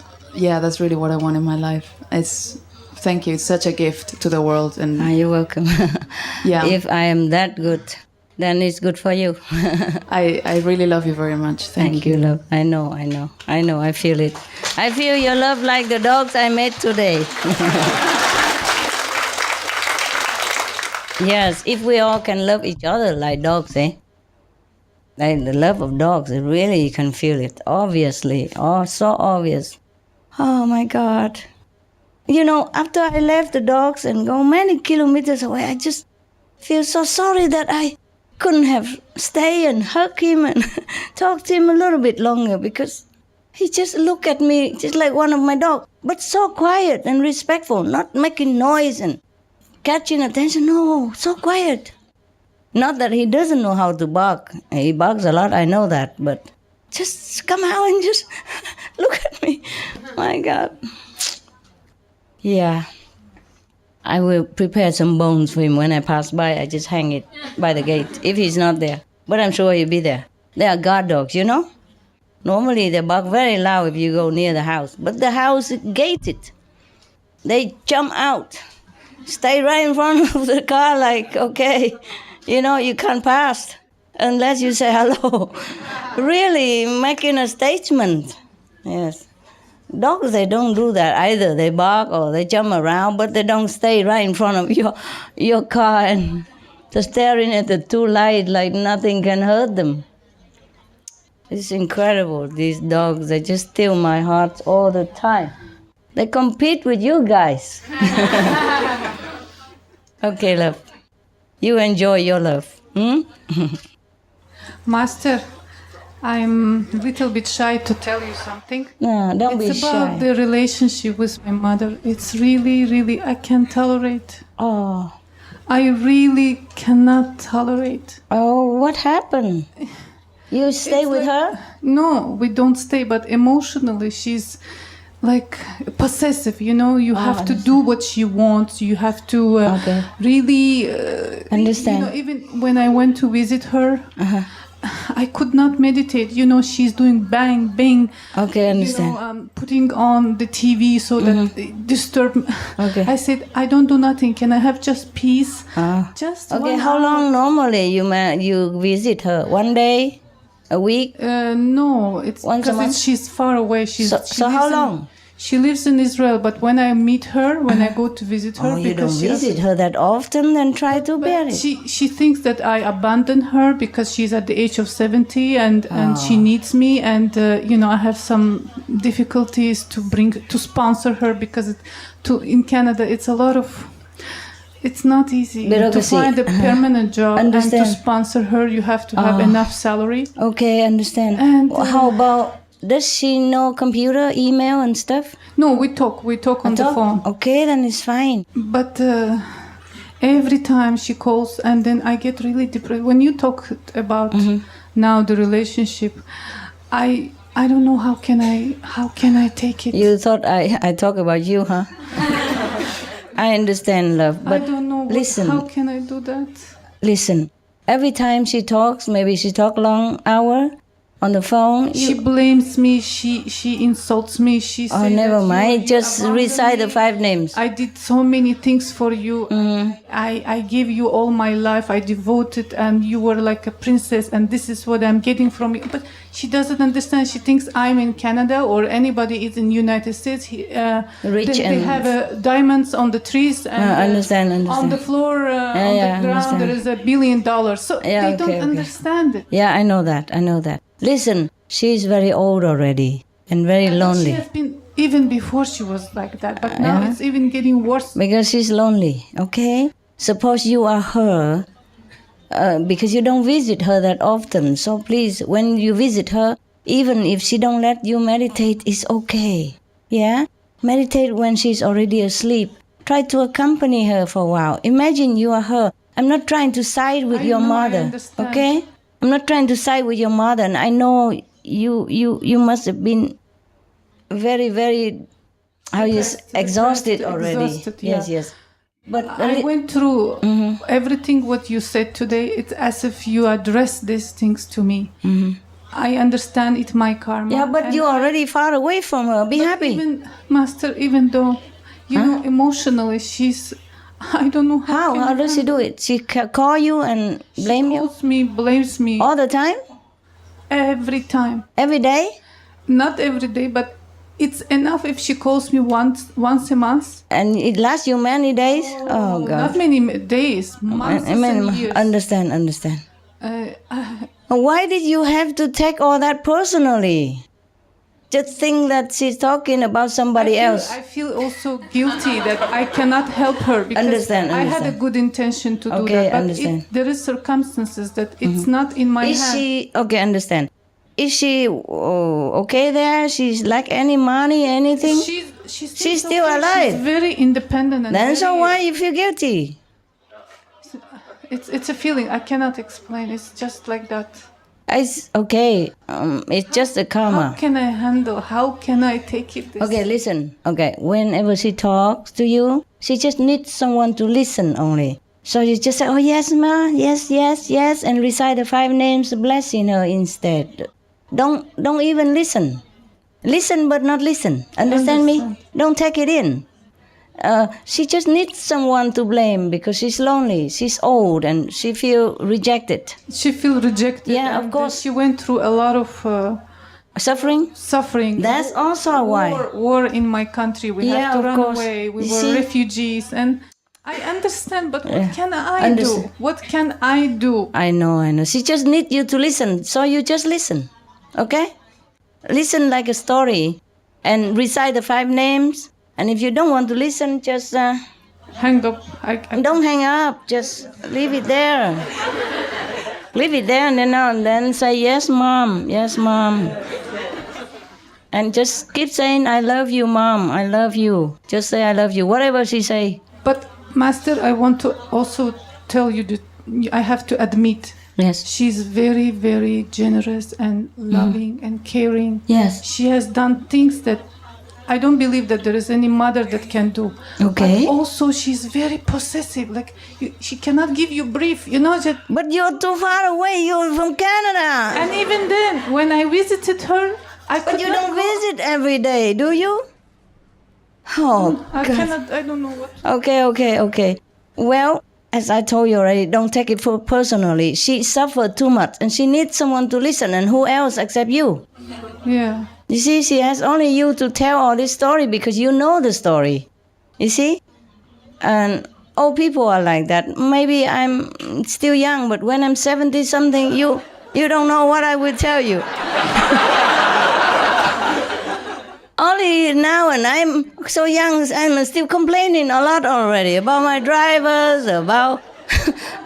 really what I want in my life. Thank you. It's such a gift to the world. And you're welcome. Yeah. If I am that good, then it's good for you. I really love you very much. Thank you, love. I know. I feel it. I feel your love like the dogs I met today. Yes, if we all can love each other like dogs, Like the love of dogs, really you can feel it, obviously. Oh, so obvious. Oh my God. You know, after I left the dogs and go many kilometers away, I just feel so sorry that I couldn't have stayed and hug him and talk to him a little bit longer, because he just looked at me just like one of my dogs, but so quiet and respectful, not making noise and catching attention. No, so quiet. Not that he doesn't know how to bark. He barks a lot, I know that, but just come out and just look at me. My God. Yeah. I will prepare some bones for him when I pass by. I just hang it by the gate if he's not there. But I'm sure he'll be there. They are guard dogs, you know? Normally they bark very loud if you go near the house. But the house is gated. They jump out. Stay right in front of the car like, okay, you know, you can't pass unless you say hello. Really making a statement. Yes. Dogs, they don't do that either. They bark or they jump around, but they don't stay right in front of your car and just staring at the two lights like nothing can hurt them. It's incredible, these dogs. They just steal my heart all the time. They compete with you guys. Okay, love. You enjoy your love. Master, I'm a little bit shy to tell you something. No, don't be shy. It's about the relationship with my mother. It's really, I can't tolerate. Oh. I really cannot tolerate. Oh, what happened? You stay with her? No, we don't stay, but emotionally she's like possessive, you know. You have to do what she wants. You have to really understand. You know, even when I went to visit her, I could not meditate. You know, she's doing bang, bang. Okay, understand. You know, putting on the TV so that it disturbs me. Okay. I said, I don't do nothing. Can I have just peace? Just okay, 1 how hour. long normally you visit her? 1 day? A week? No, it's Once a month? because she's far away. She So how lives long? She lives in Israel, but when I meet her, when I go to visit her, Oh, you don't because she visit her that often, then try to bear it. she thinks that I abandoned her because she's at the age of 70 and she needs me, and you know, I have some difficulties to sponsor her because in Canada it's a lot of. It's not easy Bureaucracy. to find a permanent job Understand. and to sponsor her. You have to have enough salary. Okay, understand. And, how about, does she know computer, email and stuff? No, we talk on the phone. Okay, then it's fine. But every time she calls, and then I get really depressed. When you talk about now the relationship, I don't know how can I take it. You thought I talk about you, huh? I understand, love, but I don't know listen. how can I do that? Listen, every time she talks, maybe she talk long hour on the phone. She blames me. She insults me. She says, never that mind. you Just abandoned recite the me. 5 names. I did so many things for you. I gave you all my life. I devoted, and you were like a princess. And this is what I'm getting from you. But she doesn't understand. She thinks I'm in Canada or anybody is in United States. Rich they and have diamonds on the trees and understand. on the floor, on yeah, the ground. understand. There is $1 billion. So Yeah, they don't understand it. Yeah, I know that. Listen, she's very old already and very lonely. She has been even before she was like that, but now it's even getting worse. Because she's lonely, okay? Suppose you are her, because you don't visit her that often. So please, when you visit her, even if she don't let you meditate, it's okay. Yeah? Meditate when she's already asleep. Try to accompany her for a while. Imagine you are her. I'm not trying to side with your mother, understand. okay? I'm not trying to side with your mother, and I know you must have been very, very exhausted already. Exhausted, yeah. Yes. But I went through everything what you said today. It's as if you addressed these things to me. I understand it's my karma. yeah, but and you're already far away from her. Be happy. Even Master, even though you know emotionally, she's. I don't know How does she do it? She call you and blame She you calls me, blames me all the time, every time. every day, Not every day, but it's enough if she calls me once a month. and it lasts you many days. Oh God. Not many days, months and years. Understand. Why did you have to take all that personally? Just think that she's talking about somebody else. I feel also guilty that I cannot help her because Understand. I had a good intention to do Okay, that. But understand. there is circumstances that it's not in my Is hand. she okay? Understand? Is she okay there? She's like any money, anything? She's still okay. alive. She's very independent. And Then so very- why you feel guilty? It's a feeling I cannot explain. It's just like that. It's okay. It's just a How karma. can I handle? How can I take it? This? Okay, listen. Okay, whenever she talks to you, she just needs someone to listen only. So you just say, "Oh yes, ma, yes," and recite the 5 names, blessing her instead. Don't even listen. Listen but not listen. Understand me? Don't take it in. She just needs someone to blame because she's lonely. She's old and she feel rejected. She feel rejected. Yeah, of and course. She went through a lot of Suffering? Suffering. That's also why. War in my country. We Yeah, have to of run course. away. We You were see? refugees. And I understand, but Yeah. what can I Understand. do? What can I do? I know. She just need you to listen. So you just listen. Okay? Listen like a story and recite the 5 names. And if you don't want to listen, just Hang up. don't hang up. Just leave it there. Leave it there and then say, yes, Mom. Yes, Mom. And just keep saying, I love you, Mom. I love you. Just say, I love you. Whatever she say. But Master, I want to also tell you that I have to admit, Yes. she's very, very generous and loving and caring. Yes. She has done things that I don't believe that there is any mother that can do. Okay. But also, she's very possessive. Like, she cannot give you brief, you know. That, But you're too far away. You're from Canada. and even then, when I visited her, I could But you not don't go. visit every day, do you? Oh, I God. cannot, I don't know what. Okay. Well, as I told you already, don't take it for personally. She suffered too much and she needs someone to listen. And who else except you? Yeah. You see, she has only you to tell all this story because you know the story. You see? And all people are like that. Maybe I'm still young, but when I'm 70-something, you don't know what I will tell you. Only now, and I'm so young, I'm still complaining a lot already about my drivers, about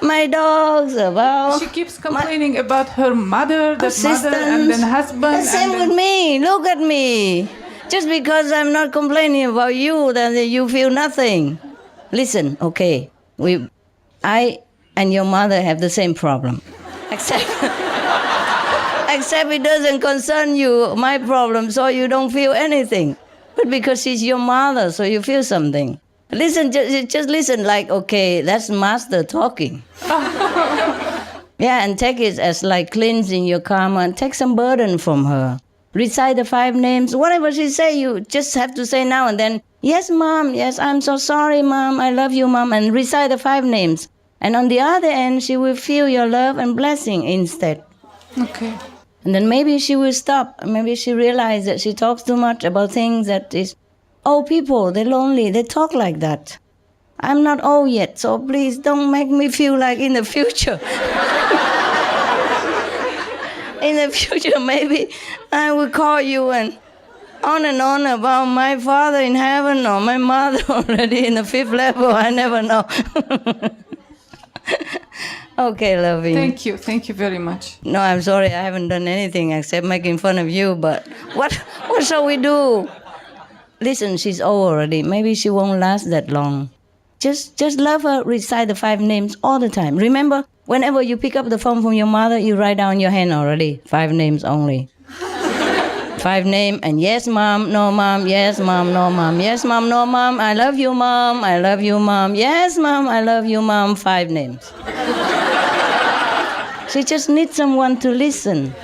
my dogs, about She keeps complaining about her mother, the assistants. mother, and then husband. The same and with then, me. Look at me. Just because I'm not complaining about you, then you feel nothing. Listen, okay, I and your mother have the same problem, except it doesn't concern you, my problem, so you don't feel anything. But because she's your mother, so you feel something. Listen, just listen like, okay, that's Master talking. Yeah, and take it as like cleansing your karma and take some burden from her. Recite the 5 names. Whatever she say, you just have to say now and then, yes, Mom, yes, I'm so sorry, Mom, I love you, Mom, and recite the 5 names. And on the other end, she will feel your love and blessing instead. okay. And then maybe she will stop. Maybe she realizes that she talks too much about things that is, old people, they're lonely, they talk like that. I'm not old yet, so please don't make me feel like in the future. In the future, maybe I will call you and on about my father in heaven or my mother already in the 5th level. I never know. Okay, loving. Thank you very much. No, I'm sorry, I haven't done anything except making fun of you, but what shall we do? Listen, she's old already. Maybe she won't last that long. Just love her, recite the 5 names all the time. Remember, whenever you pick up the phone from your mother, you write down your hand already. 5 names only. 5 names, and yes, Mom, no, Mom, yes, Mom, no, Mom, yes, Mom, no, Mom, I love you, Mom, I love you, Mom, yes, Mom, I love you, Mom, 5 names. She just needs someone to listen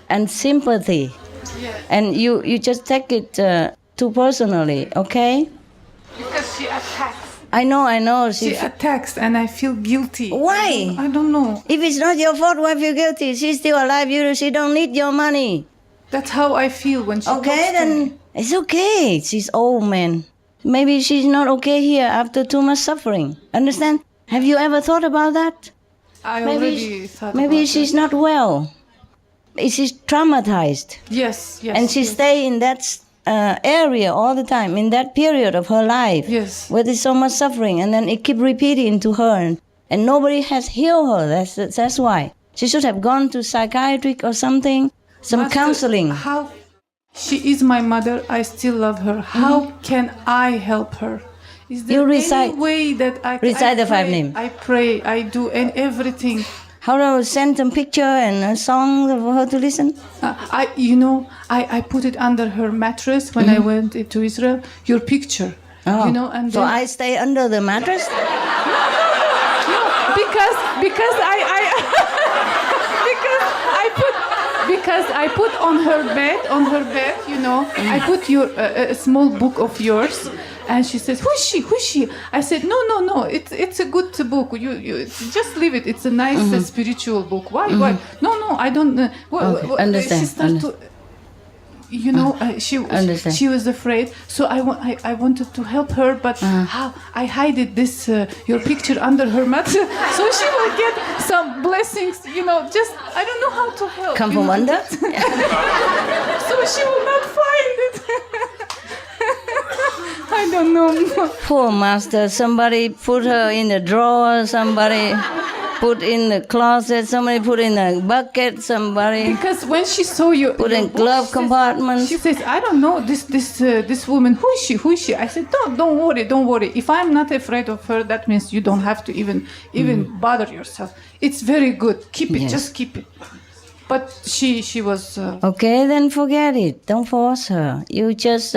and sympathy. And you just take it too personally, okay? Because she attacks. I know. She attacks and I feel guilty. Why? I don't know. If it's not your fault, why feel guilty? She's still alive. She don't need your money. That's how I feel when she Okay, talks to then me. it's okay. She's old, man. Maybe she's not okay here after too much suffering. Understand? Have you ever thought about that? I already thought Maybe about she's it. not well. She's traumatized. Yes. And she yes. stay in that area all the time, in that period of her life. Yes. Where there's so much suffering, and then it keep repeating to her, and nobody has healed her. That's why. She should have gone to psychiatric or something, some Master, counseling. How she is my mother, I still love her. How can I help her? Is there You recite- any way that I recite the 5 pray, names. I pray, I do, and everything. How do I send some picture and a song for her to listen? I put it under her mattress when I went to Israel. Your picture, Oh. and So then, I stay under the mattress? because I put on her bed, I put your a small book of yours, and she says, "Who's she?" I said, "No, it's a good book. You just leave it. It's a nice spiritual book. Why? No, I don't." Okay, understand, She started to. she was afraid. So I wanted to help her, but how I hid this your picture under her mat, so she will get some blessings. Just I don't know how to help. Come from under. So she will not find it. I don't know. Poor master. Somebody put her in a drawer. Somebody put in the closet. Somebody put in a bucket. Somebody because when she saw you put in glove compartment. She says, "I don't know this woman. Who is she?" I said, "Don't worry. If I'm not afraid of her, that means you don't have to even bother yourself. It's very good. Keep it. Yes. Just keep it." But she was okay. Then forget it. Don't force her. You just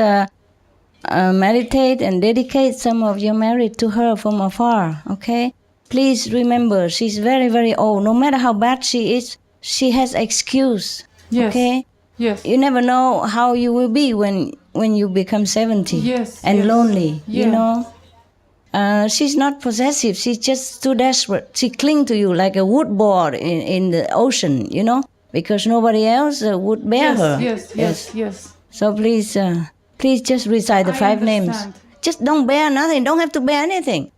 meditate and dedicate some of your merit to her from afar. Okay. Please remember, she's very, very old. No matter how bad she is, she has excuse. Yes. Okay? Yes. You never know how you will be when you become 70. Yes. And yes. lonely, Yeah. She's not possessive. She's just too desperate. She clings to you like a wood board in the ocean, because nobody else would bear her. Yes. So please just recite the 5 names. Just don't bear nothing. Don't have to bear anything.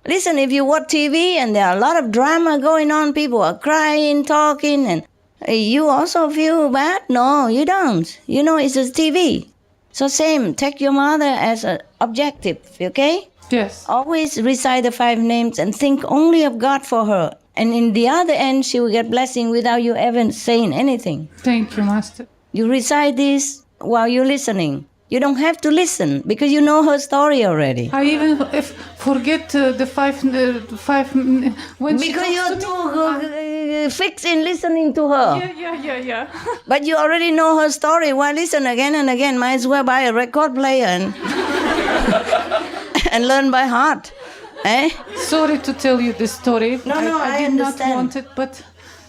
Listen, if you watch TV and there are a lot of drama going on, people are crying, talking, and you also feel bad? No, you don't. It's a TV. So same, take your mother as an objective, okay? Yes. Always recite the 5 names and think only of God for her. And in the other end, she will get blessing without you ever saying anything. Thank you, Master. You recite this while you're listening. You don't have to listen because you know her story already. I even forget the 5 when because she talks you're to too fixed in listening to her. Yeah. But you already know her story. Why listen again and again? Might as well buy a record player and learn by heart. Eh? Sorry to tell you this story. No, I did understand. not want it, but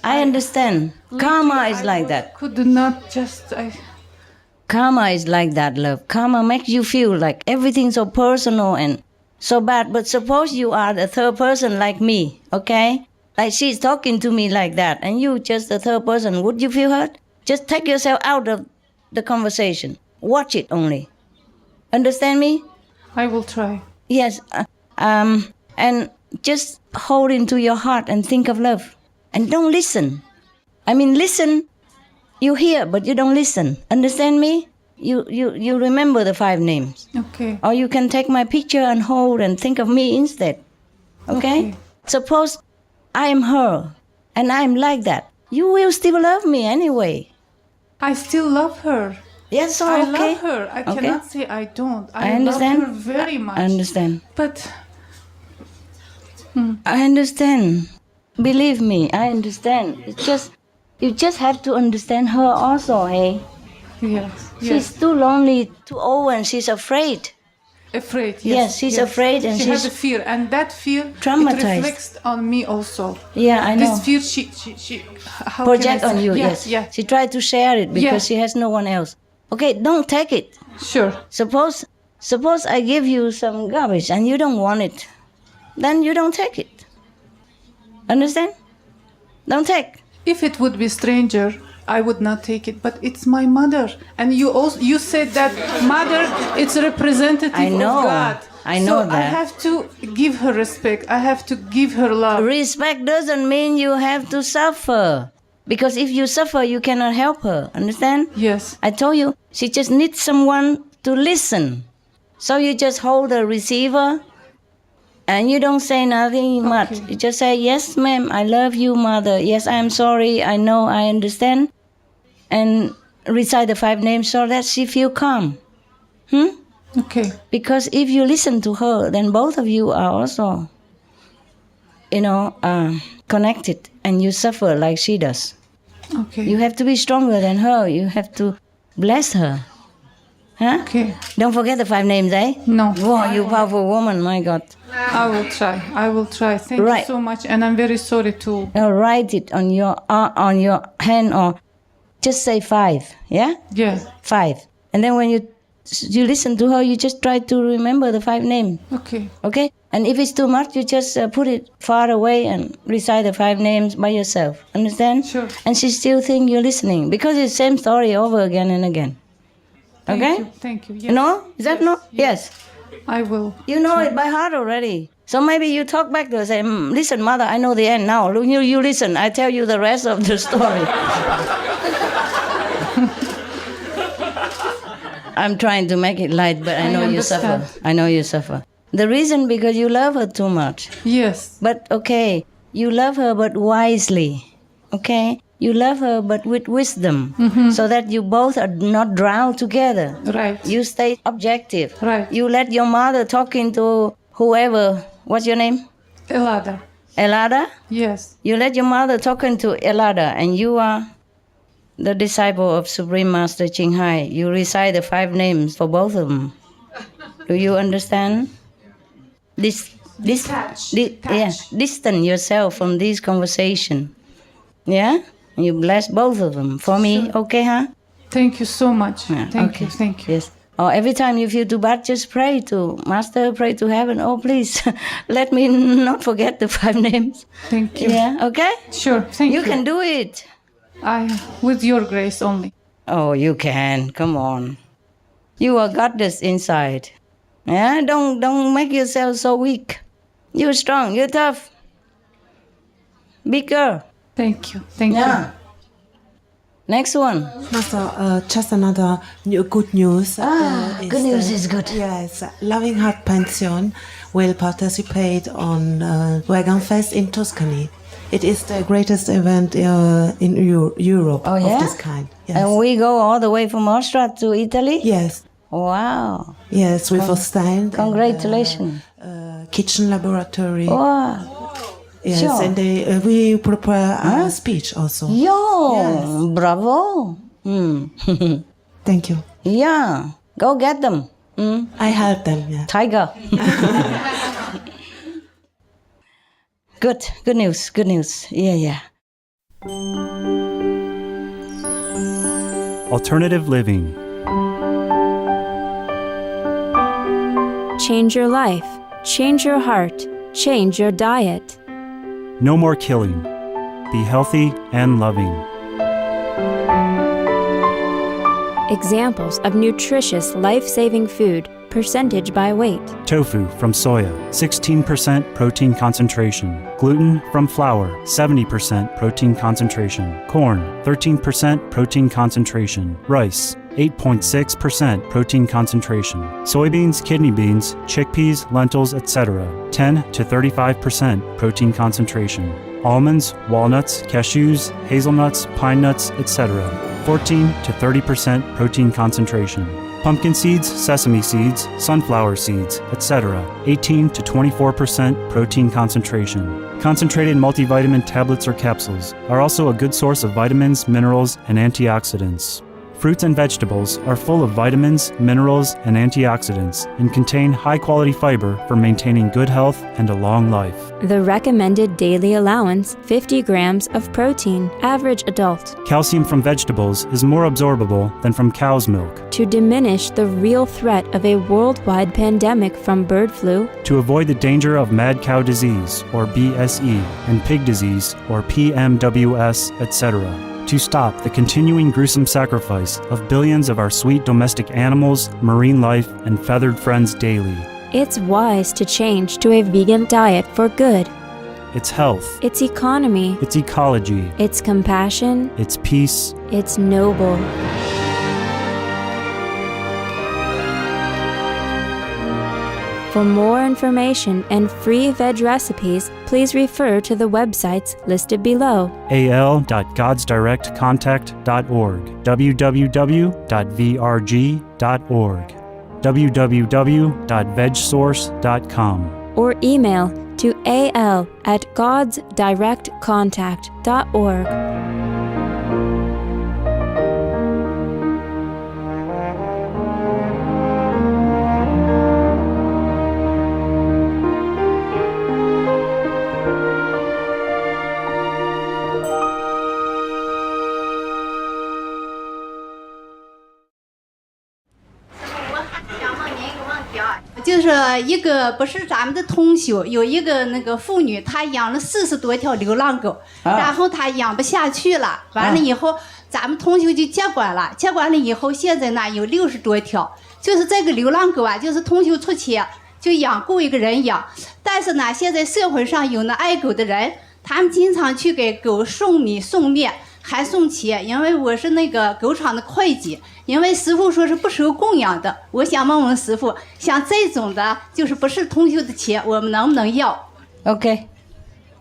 I understand. Karma is like that. Could not just. Karma is like that, love. Karma makes you feel like everything's so personal and so bad. But suppose you are the third person like me, okay? Like she's talking to me like that, and you just the third person. Would you feel hurt? Just take yourself out of the conversation. Watch it only. Understand me? I will try. Yes. And just hold into your heart and think of love. And don't listen. I mean, listen. You hear, but you don't listen. Understand me? You remember the 5 names. Okay. Or you can take my picture and hold and think of me instead. Okay? Suppose I am her and I am like that. You will still love me anyway. I still love her. Yes, so I okay. love her. I cannot say I don't. I understand. love her very much. I understand. But I understand. Believe me, I understand. You just have to understand her also, hey? Yes. She's too lonely, too old, and she's afraid. Afraid, yes. Yes, she's afraid, and she she's has a fear, and that fear traumatized. It reflects on me also. Yeah, I know. This fear, she how project can I say? on you. Yes, yes. yeah. She tried to share it because she has no one else. Okay, don't take it. Sure. Suppose I give you some garbage and you don't want it, then you don't take it. Understand? Don't take. If it would be stranger, I would not take it. But it's my mother, and you said that mother, it's a representative I know. of God. I know so that. I have to give her respect. I have to give her love. Respect doesn't mean you have to suffer. Because if you suffer, you cannot help her. Understand? Yes. I told you, she just needs someone to listen. So you just hold the receiver and you don't say nothing much. You just say, yes, ma'am, I love you, mother. Yes, I'm sorry. I know, I understand. And recite the 5 names so that she feel calm. Okay. Because if you listen to her, then both of you are also, connected, and you suffer like she does. Okay. You have to be stronger than her. You have to bless her. Huh? Okay. Don't forget the 5 names, eh? No. Wow, you powerful woman, my God. I will try. Thank you so much, and I'm very sorry to... write it on your hand, or just say 5, yeah? Yeah. 5. And then when you listen to her, you just try to remember the 5 names. Okay. Okay? And if it's too much, you just put it far away and recite the 5 names by yourself. Understand? Sure. And she still think you're listening because it's the same story over again and again. Okay? Thank you. Yes. No? Is that no? Yes. I will. You know it by heart already. So maybe you talk back to her and say, listen, mother, I know the end now. You listen. I tell you the rest of the story. I'm trying to make it light, but I know you suffer. I know you suffer. The reason because you love her too much. Yes. But okay, you love her but wisely. Okay? You love her but with wisdom. So that you both are not drowned together. Right. You stay objective. Right. You let your mother talking to whoever. What's your name? Elada. Elada? Yes. You let your mother talking to Elada, and you are the disciple of Supreme Master Thanh Hải. You recite the 5 names for both of them. Do you understand? Distance yourself from this conversation. Yeah? You bless both of them. For me, okay, huh? Thank you so much. Yeah, Thank okay. you. Thank you. Yes. Or every time you feel too bad, just pray to Master, pray to heaven. Oh, please, let me not forget the 5 names. Thank you. Yeah, okay? Sure. Thank you. You can do it. With your grace only. Oh, you can. Come on. You are goddess inside. Yeah, don't make yourself so weak. You're strong. You're tough. Big girl. Thank you. Thank Yeah. you. Next one. Master, just another good news. Good news is good. Yes, Loving Heart Pension will participate on Wagon Fest in Tuscany. It is the greatest event in Europe Oh, yeah? of this kind. Yes. And we go all the way from Austria to Italy? Yes. Wow. Yes, with a stand. Congratulations. And, kitchen laboratory. Wow. Yes, Sure. and we prepare a speech also. Yo, Yes. bravo. Thank you. Yeah, go get them. I help them. Yeah. Tiger. Good news. Yeah. Alternative living. Change your life, change your heart, change your diet. No more killing. Be healthy and loving. Examples of nutritious, life-saving food, percentage by weight. Tofu from soya, 16% protein concentration. Gluten from flour, 70% protein concentration. Corn, 13% protein concentration. Rice, 8.6% protein concentration. Soybeans, kidney beans, chickpeas, lentils, etc. 10 to 35% protein concentration. Almonds, walnuts, cashews, hazelnuts, pine nuts, etc. 14 to 30% protein concentration. Pumpkin seeds, sesame seeds, sunflower seeds, etc. 18 to 24% protein concentration. Concentrated multivitamin tablets or capsules are also a good source of vitamins, minerals, and antioxidants. Fruits and vegetables are full of vitamins, minerals, and antioxidants and contain high-quality fiber for maintaining good health and a long life. The recommended daily allowance, 50 grams of protein, average adult, Calcium from vegetables is more absorbable than from cow's milk. to diminish the real threat of a worldwide pandemic from bird flu, To avoid the danger of mad cow disease, or BSE, and pig disease, or PMWS, etc. To stop the continuing gruesome sacrifice of billions of our sweet domestic animals, marine life, and feathered friends daily. it's wise to change to a vegan diet for good. It's health, It's economy, it's ecology, it's compassion, it's peace. it's noble. For more information and free veg recipes, please refer to the websites listed below. al.godsdirectcontact.org, www.vrg.org, www.vegsource.com. Or email to al@godsdirectcontact.org. 就是一个不是咱们的同修，有一个那个妇女，她养了40多条流浪狗，然后她养不下去了，完了以后，咱们同修就接管了，接管了以后，现在呢有60多条，就是这个流浪狗啊，就是同修出钱就雇一个人养，但是呢，现在社会上有那爱狗的人，他们经常去给狗送米送面。还送钱，因为我是那个狗场的会计，因为师傅说是不收供养的，我想问问师傅，像这种的，就是不是同修的钱，我们能不能要 ？OK，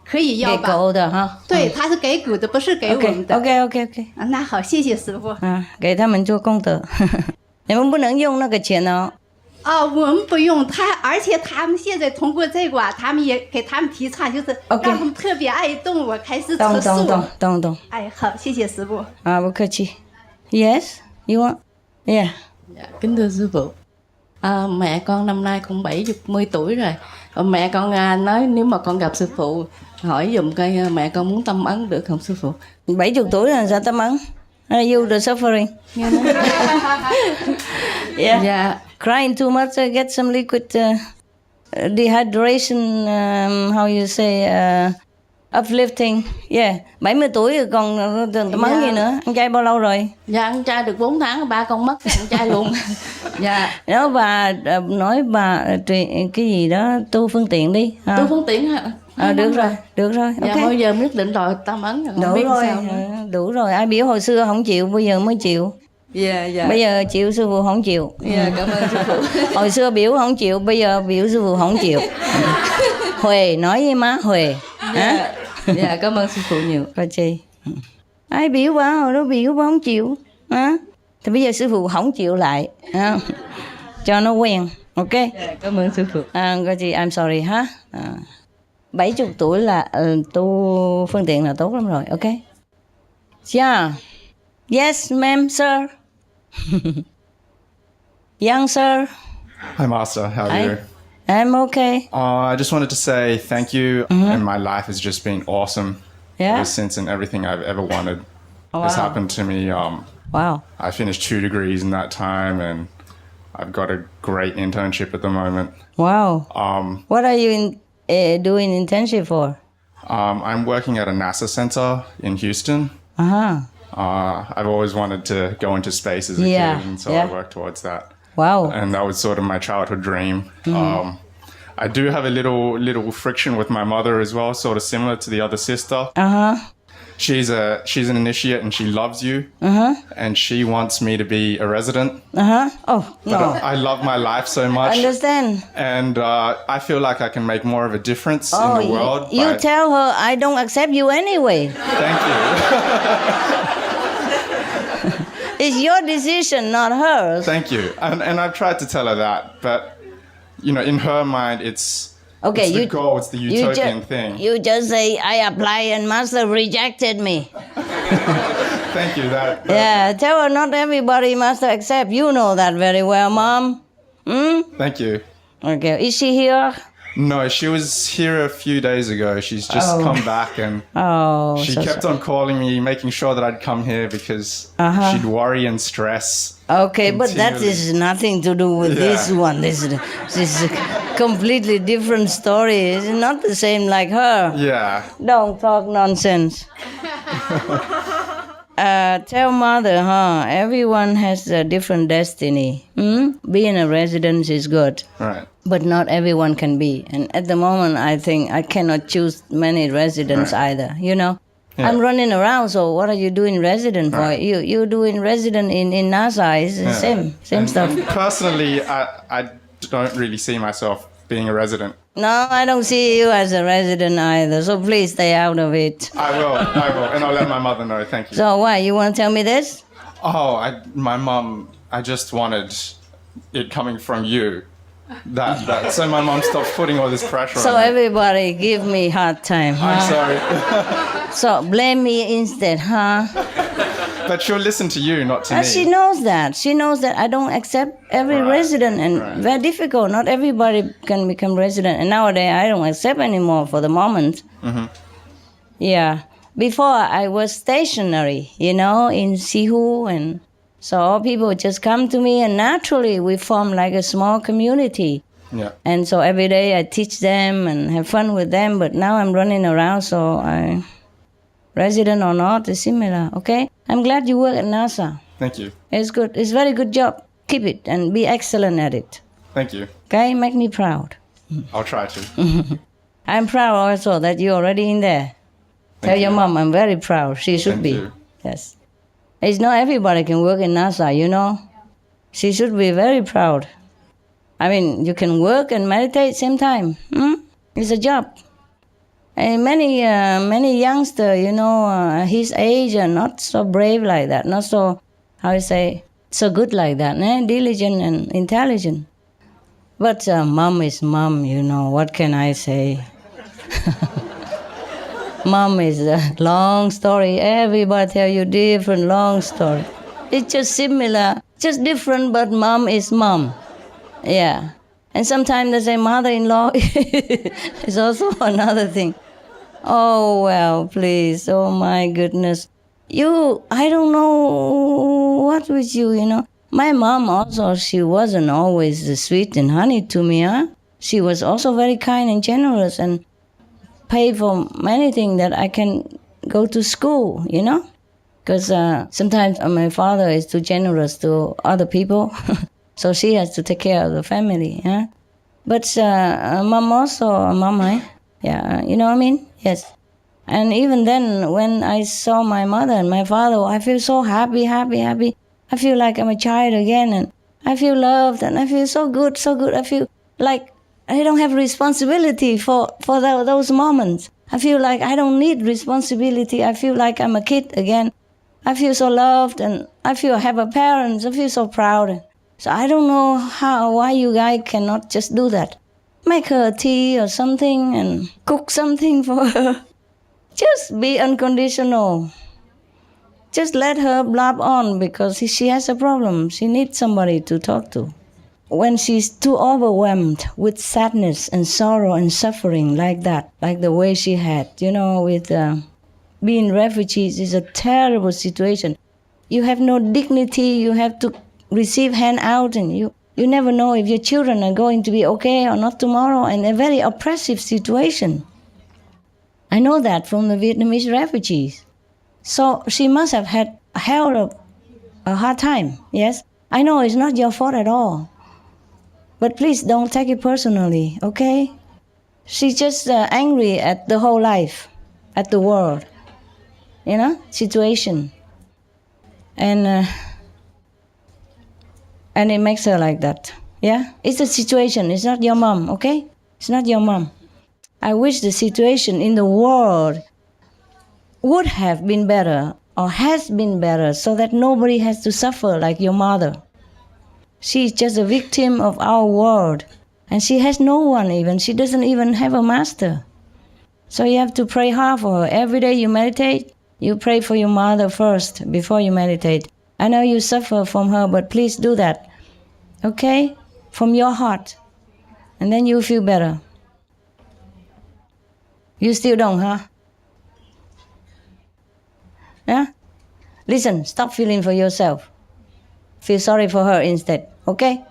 可以要吧？给狗的哈。对，他是给狗的，不是给我们的。OK。那好，谢谢师傅。给他们做功德，你们不能用那个钱哦。我们不用而且他们现在通过这个他们也给他们提倡，就是让他们特别爱动物，开始吃素。懂。哎，好，谢谢师傅。不客气。Yes, you want? Yeah. Kính thưa sư phụ, mẹ con năm nay cũng 70 tuổi rồi. Mẹ con nói nếu mà con gặp sư phụ hỏi giùm coi mẹ con muốn tâm ấn được không sư phụ? 70 tuổi là sao tâm ấn? Are you the suffering? Yeah. Crying too much, get some liquid dehydration, how you say, uplifting. Yeah, 70 tuổi rồi còn tâm ấn gì nữa? Ăn chay bao lâu rồi? Dạ, ăn chay được 4 tháng, ba con mất ăn chay luôn. Dạ. Đó bà nói bà cái gì đó tu phương tiện đi. Tu phương tiện hả? Được rồi. Dạ, Okay. bây giờ nhất định rồi tâm ấn rồi. Đủ rồi. Ai biểu hồi xưa không chịu, bây giờ mới chịu. Dạ. Bây giờ chịu sư phụ không chịu. Dạ, cảm ơn sư phụ. Hồi xưa biểu không chịu, bây giờ biểu sư phụ không chịu. Huệ, nói với má Huệ. Dạ, cảm ơn sư phụ nhiều. Coi chi. Ai biểu bà, hồi đó biểu bà không chịu. Thì bây giờ sư phụ không chịu lại. Cho nó quen. Ok. Dạ, cảm ơn sư phụ. Coi chi, I'm sorry ha. 70 tuổi là tu phương tiện là tốt lắm rồi. Ok. Yeah. Yes, ma'am, sir. Young sir. Hi, Master. How are you? I'm okay. I just wanted to say thank you, and my life has just been awesome ever since, and everything I've ever wanted has happened to me. Wow. I finished 2 degrees in that time, and I've got a great internship at the moment. Wow. What are you doing internship for? I'm working at a NASA center in Houston. I've always wanted to go into space as a kid, and so I worked towards that. Wow. And that was sort of my childhood dream. I do have a little friction with my mother as well, sort of similar to the other sister. She's an initiate and she loves you. And she wants me to be a resident. Oh, no. But I love my life so much. Understand. And I feel like I can make more of a difference in the world. You tell her I don't accept you anyway. Thank you. It's your decision, not hers. Thank you. And I've tried to tell her that, but you know, in her mind, it's the goal, it's the utopian thing. You just say, I apply and master rejected me. Thank you. That. Yeah, tell her not everybody must accept. You know that very well, Mom. Thank you. Okay, is she here? No, she was here a few days ago. She's just come back, and she kept on calling me, making sure that I'd come here because she'd worry and stress. Okay, but that is nothing to do with this one. This is a completely different story. It's not the same like her. Yeah. Don't talk nonsense. Tell mother, everyone has a different destiny. Being a resident is good. Right. But not everyone can be. And at the moment, I think I cannot choose many residents either, you know. Yeah. I'm running around, so what are you doing resident for? You doing resident in NASA, it's the same stuff. And personally, I don't really see myself being a resident. No, I don't see you as a resident either, so please stay out of it. I will, and I'll let my mother know, thank you. So why, you want to tell me this? My mum, I just wanted it coming from you. That so my mom stops putting all this pressure on me. So everybody give me hard time, I'm sorry. So blame me instead, But she'll listen to you, not to me. She knows that. She knows that I don't accept every resident, and very difficult. Not everybody can become resident. And nowadays, I don't accept anymore for the moment. Yeah. Before, I was stationary, you know, in Sihu, and so all people just come to me, and naturally, we form like a small community. Yeah. And so every day I teach them and have fun with them, but now I'm running around, so I, resident or not, is similar, okay? I'm glad you work at NASA. Thank you. It's good. It's a very good job. Keep it and be excellent at it. Thank you. Okay? Make me proud. I'll try to. I'm proud also that you're already in there. Tell your mom I'm very proud. She should Thank be. you. Yes. It's not everybody can work in NASA, you know. She should be very proud. I mean, you can work and meditate same time. It's a job. And many youngsters, you know, his age are not so brave like that, not so, how you say, so good like that, diligent and intelligent. But mom is mom, you know, what can I say? Mom is a long story. Everybody tell you different long story. It's just similar, just different, but mom is mom. Yeah. And sometimes they say mother-in-law is also another thing. Oh, well, please. Oh, my goodness. I don't know what with you, you know. My mom also, she wasn't always sweet and honey to me, huh? She was also very kind and generous and paid for many things that I can go to school, you know. Because sometimes my father is too generous to other people. So she has to take care of the family, huh? But mom also, yeah, you know what I mean? Yes. And even then, when I saw my mother and my father, I feel so happy. I feel like I'm a child again, and I feel loved, and I feel so good. I feel like I don't have responsibility for those moments. I feel like I don't need responsibility. I feel like I'm a kid again. I feel so loved, and I feel I have a parents. I feel so proud. So I don't know why you guys cannot just do that. Make her a tea or something and cook something for her. Just be unconditional. Just let her blab on because she has a problem. She needs somebody to talk to. When she's too overwhelmed with sadness and sorrow and suffering like that, like the way she had, you know, with being refugees is a terrible situation. You have no dignity. You have to receive handout, and you never know if your children are going to be okay or not tomorrow, and a very oppressive situation. I know that from the Vietnamese refugees. So she must have had a hell of a hard time, yes? I know it's not your fault at all. But please don't take it personally, okay? She's just angry at the whole life, at the world, you know, situation. And it makes her like that, yeah? It's a situation, it's not your mom, okay? It's not your mom. I wish the situation in the world would have been better or has been better so that nobody has to suffer like your mother. She's just a victim of our world, and she has no one even. She doesn't even have a master. So you have to pray hard for her. Every day you meditate, you pray for your mother first before you meditate. I know you suffer from her, but please do that, okay? From your heart, and then you'll feel better. You still don't, huh? Yeah? Listen, stop feeling for yourself. Feel sorry for her instead, okay?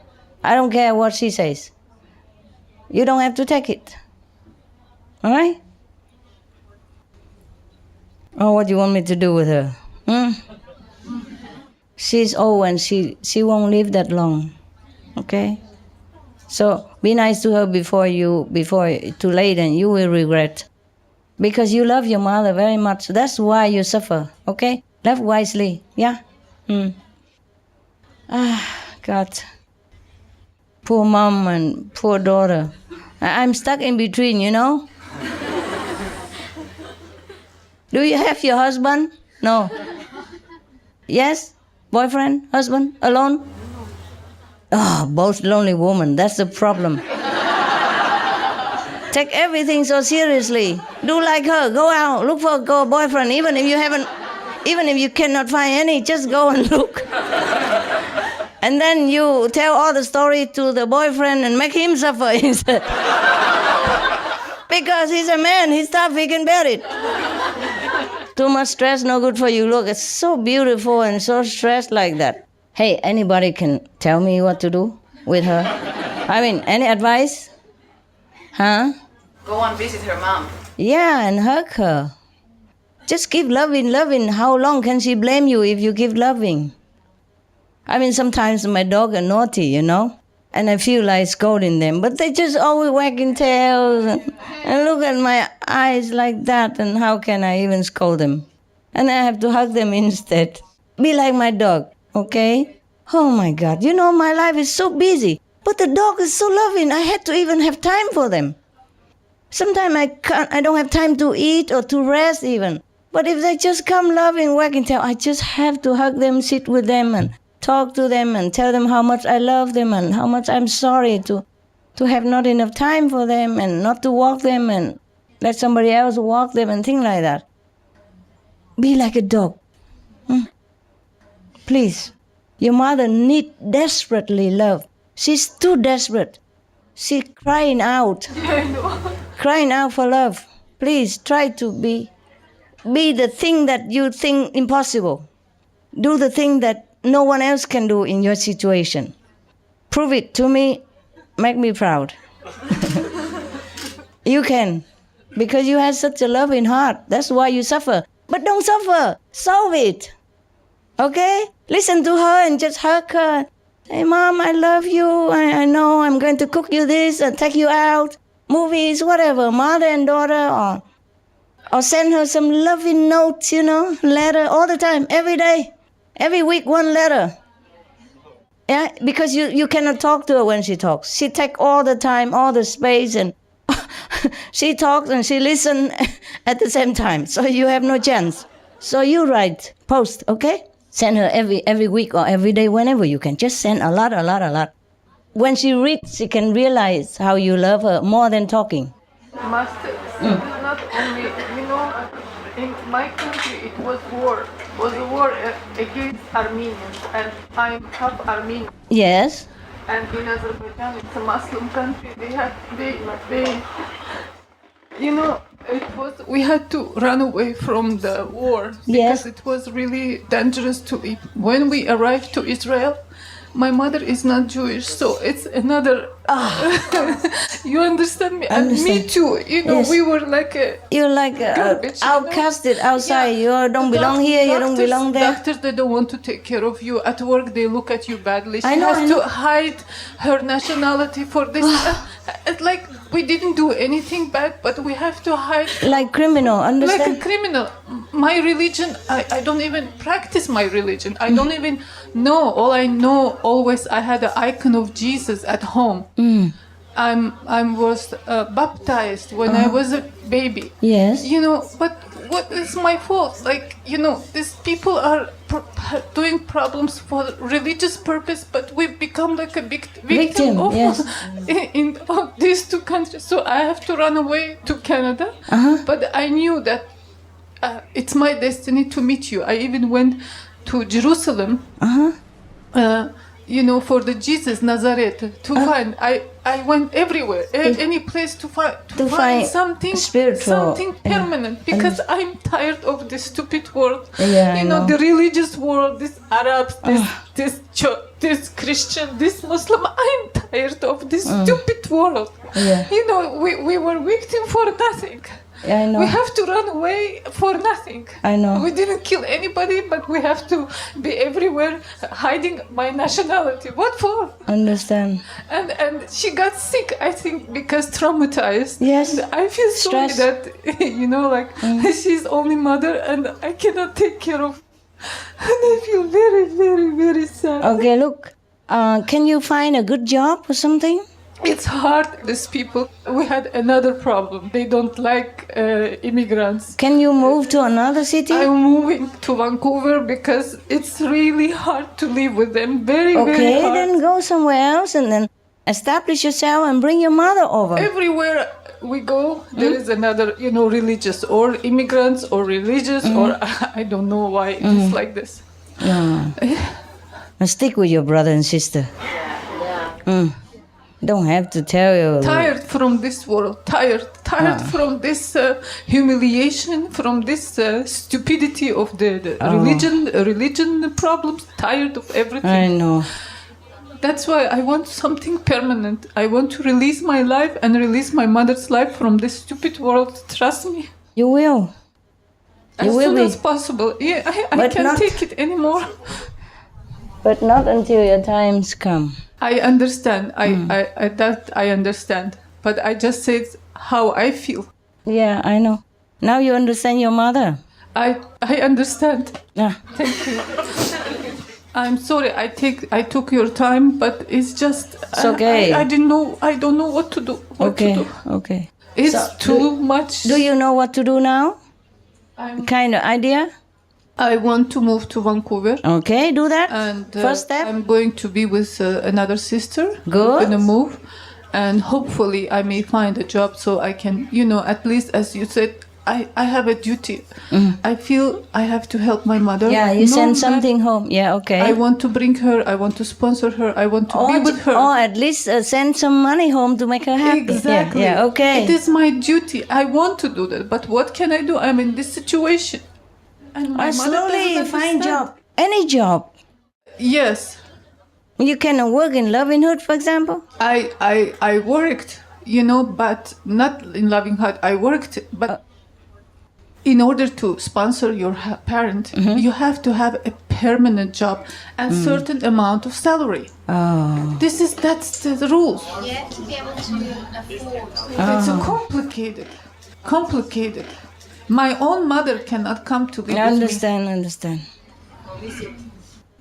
I don't care what she says. You don't have to take it. All right? Oh, what do you want me to do with her? She's old and she won't live that long, okay? So be nice to her before too late, and you will regret. Because you love your mother very much. That's why you suffer, okay? Love wisely, yeah? God. Poor mom and poor daughter. I'm stuck in between, you know? Do you have your husband? No. Yes? Boyfriend? Husband? Alone? Oh, both lonely women. That's the problem. Take everything so seriously. Do like her. Go out. Look for a boyfriend. Even if you cannot find any, just go and look. And then you tell all the story to the boyfriend and make him suffer instead. Because he's a man. He's tough. He can bear it. Too much stress, no good for you. Look, it's so beautiful and so stressed like that. Hey, anybody can tell me what to do with her? I mean, any advice? Huh? Go and visit her mom. Yeah, and hug her. Just give loving. How long can she blame you if you give loving? I mean, sometimes my dog are naughty, you know, and I feel like scolding them, but they just always wagging tails and look at my eyes like that, and how can I even scold them? And I have to hug them instead. Be like my dog, okay? Oh my God, you know, my life is so busy, but the dog is so loving. I had to even have time for them. Sometimes I don't have time to eat or to rest even. But if they just come loving, wagging tail, I just have to hug them, sit with them and talk to them and tell them how much I love them and how much I'm sorry to have not enough time for them and not to walk them and let somebody else walk them and things like that. Be like a dog. Please. Your mother needs desperately love. She's too desperate. She's crying out. Crying out for love. Please try to be the thing that you think impossible. Do the thing that no one else can do in your situation. Prove it to me. Make me proud. You can. Because you have such a loving heart. That's why you suffer. But don't suffer. Solve it. Okay? Listen to her and just hug her. Hey, Mom, I love you. I know I'm going to cook you this and take you out. Movies, whatever. Mother and daughter. Or send her some loving notes, you know. Letter all the time. Every day. Every week, one letter. Yeah? Because you cannot talk to her when she talks. She takes all the time, all the space, and she talks and she listens at the same time. So you have no chance. So you write, post, okay? Send her every week or every day, whenever you can. Just send a lot. When she reads, she can realize how you love her more than talking. Master, it's not only, you know, in my country it was war. It was a war against Armenians, and I'm half Armenian. Yes. And in Azerbaijan, it's a Muslim country. They you know, we had to run away from the war because it was really dangerous to eat. When we arrived to Israel, my mother is not Jewish, so it's another. You understand me? And me too. You know, we were like you're like outcasted outside. Yeah. You don't belong here. You don't belong there. Doctors, they don't want to take care of you. At work, they look at you badly. She has to hide her nationality for this. It's like we didn't do anything bad, but we have to hide. Like criminal, understand? Like a criminal. My religion, I don't even practice my religion. I don't even know. All I know, always I had an icon of Jesus at home. I was baptized when I was a baby. Yes. You know, but what is my fault? Like, you know, these people are doing problems for religious purpose, but we become like a victim of in these two countries. So I have to run away to Canada. But I knew that it's my destiny to meet you. I even went to Jerusalem. You know, for the Jesus Nazareth to find. I went everywhere, any place to find something spiritual, something permanent, because I'm tired of this stupid world. You know, the religious world, this Arabs, this Christian, this Muslim. I'm tired of this stupid world. You know, we were victim for nothing. I know. We have to run away for nothing. I know. We didn't kill anybody, but we have to be everywhere hiding my nationality. What for? Understand. And she got sick, I think, because traumatized. Yes. And I feel sorry that, you know, like she's only mother and I cannot take care of. And I feel very, very, very sad. Okay, look. Can you find a good job or something? It's hard, these people. We had another problem. They don't like immigrants. Can you move to another city? I'm moving to Vancouver because it's really hard to live with them. Very, very hard. Okay, then go somewhere else and then establish yourself and bring your mother over. Everywhere we go, there is another, you know, religious or immigrants or religious or I don't know why it is like this. And stick with your brother and sister. Don't have to tell you. Tired from this world. Tired from this humiliation, from this stupidity of the religion problems. Tired of everything. I know. That's why I want something permanent. I want to release my life and release my mother's life from this stupid world. Trust me. You will. As soon as possible. Yeah, I can't take it anymore. But not until your times come. I understand. I understand. But I just said how I feel. Yeah, I know. Now you understand your mother. I understand. Yeah. Thank you. I'm sorry. I took your time, but it's just. It's okay. I didn't know. I don't know what to do. Okay. It's too much. Do you know what to do now? Kind of idea? I want to move to Vancouver. Okay, do that. And first step. I'm going to be with another sister. Good. I'm gonna move, and hopefully I may find a job so I can, at least as you said, I have a duty. I feel I have to help my mother. Yeah, you send something home. Yeah, okay. I want to bring her. I want to sponsor her. I want to be with her. Or at least send some money home to make her happy. Exactly. Yeah, okay. It is my duty. I want to do that. But what can I do? I'm in this situation. And my mother slowly doesn't find understand. job. Any job. Yes. You can work in Loving Hood, for example? I worked, but not in Loving Hood. I worked, but in order to sponsor your parent, you have to have a permanent job and certain amount of salary. Oh. That's the rules. Yeah, to be able to afford. It's complicated. My own mother cannot come to live with me. Understand.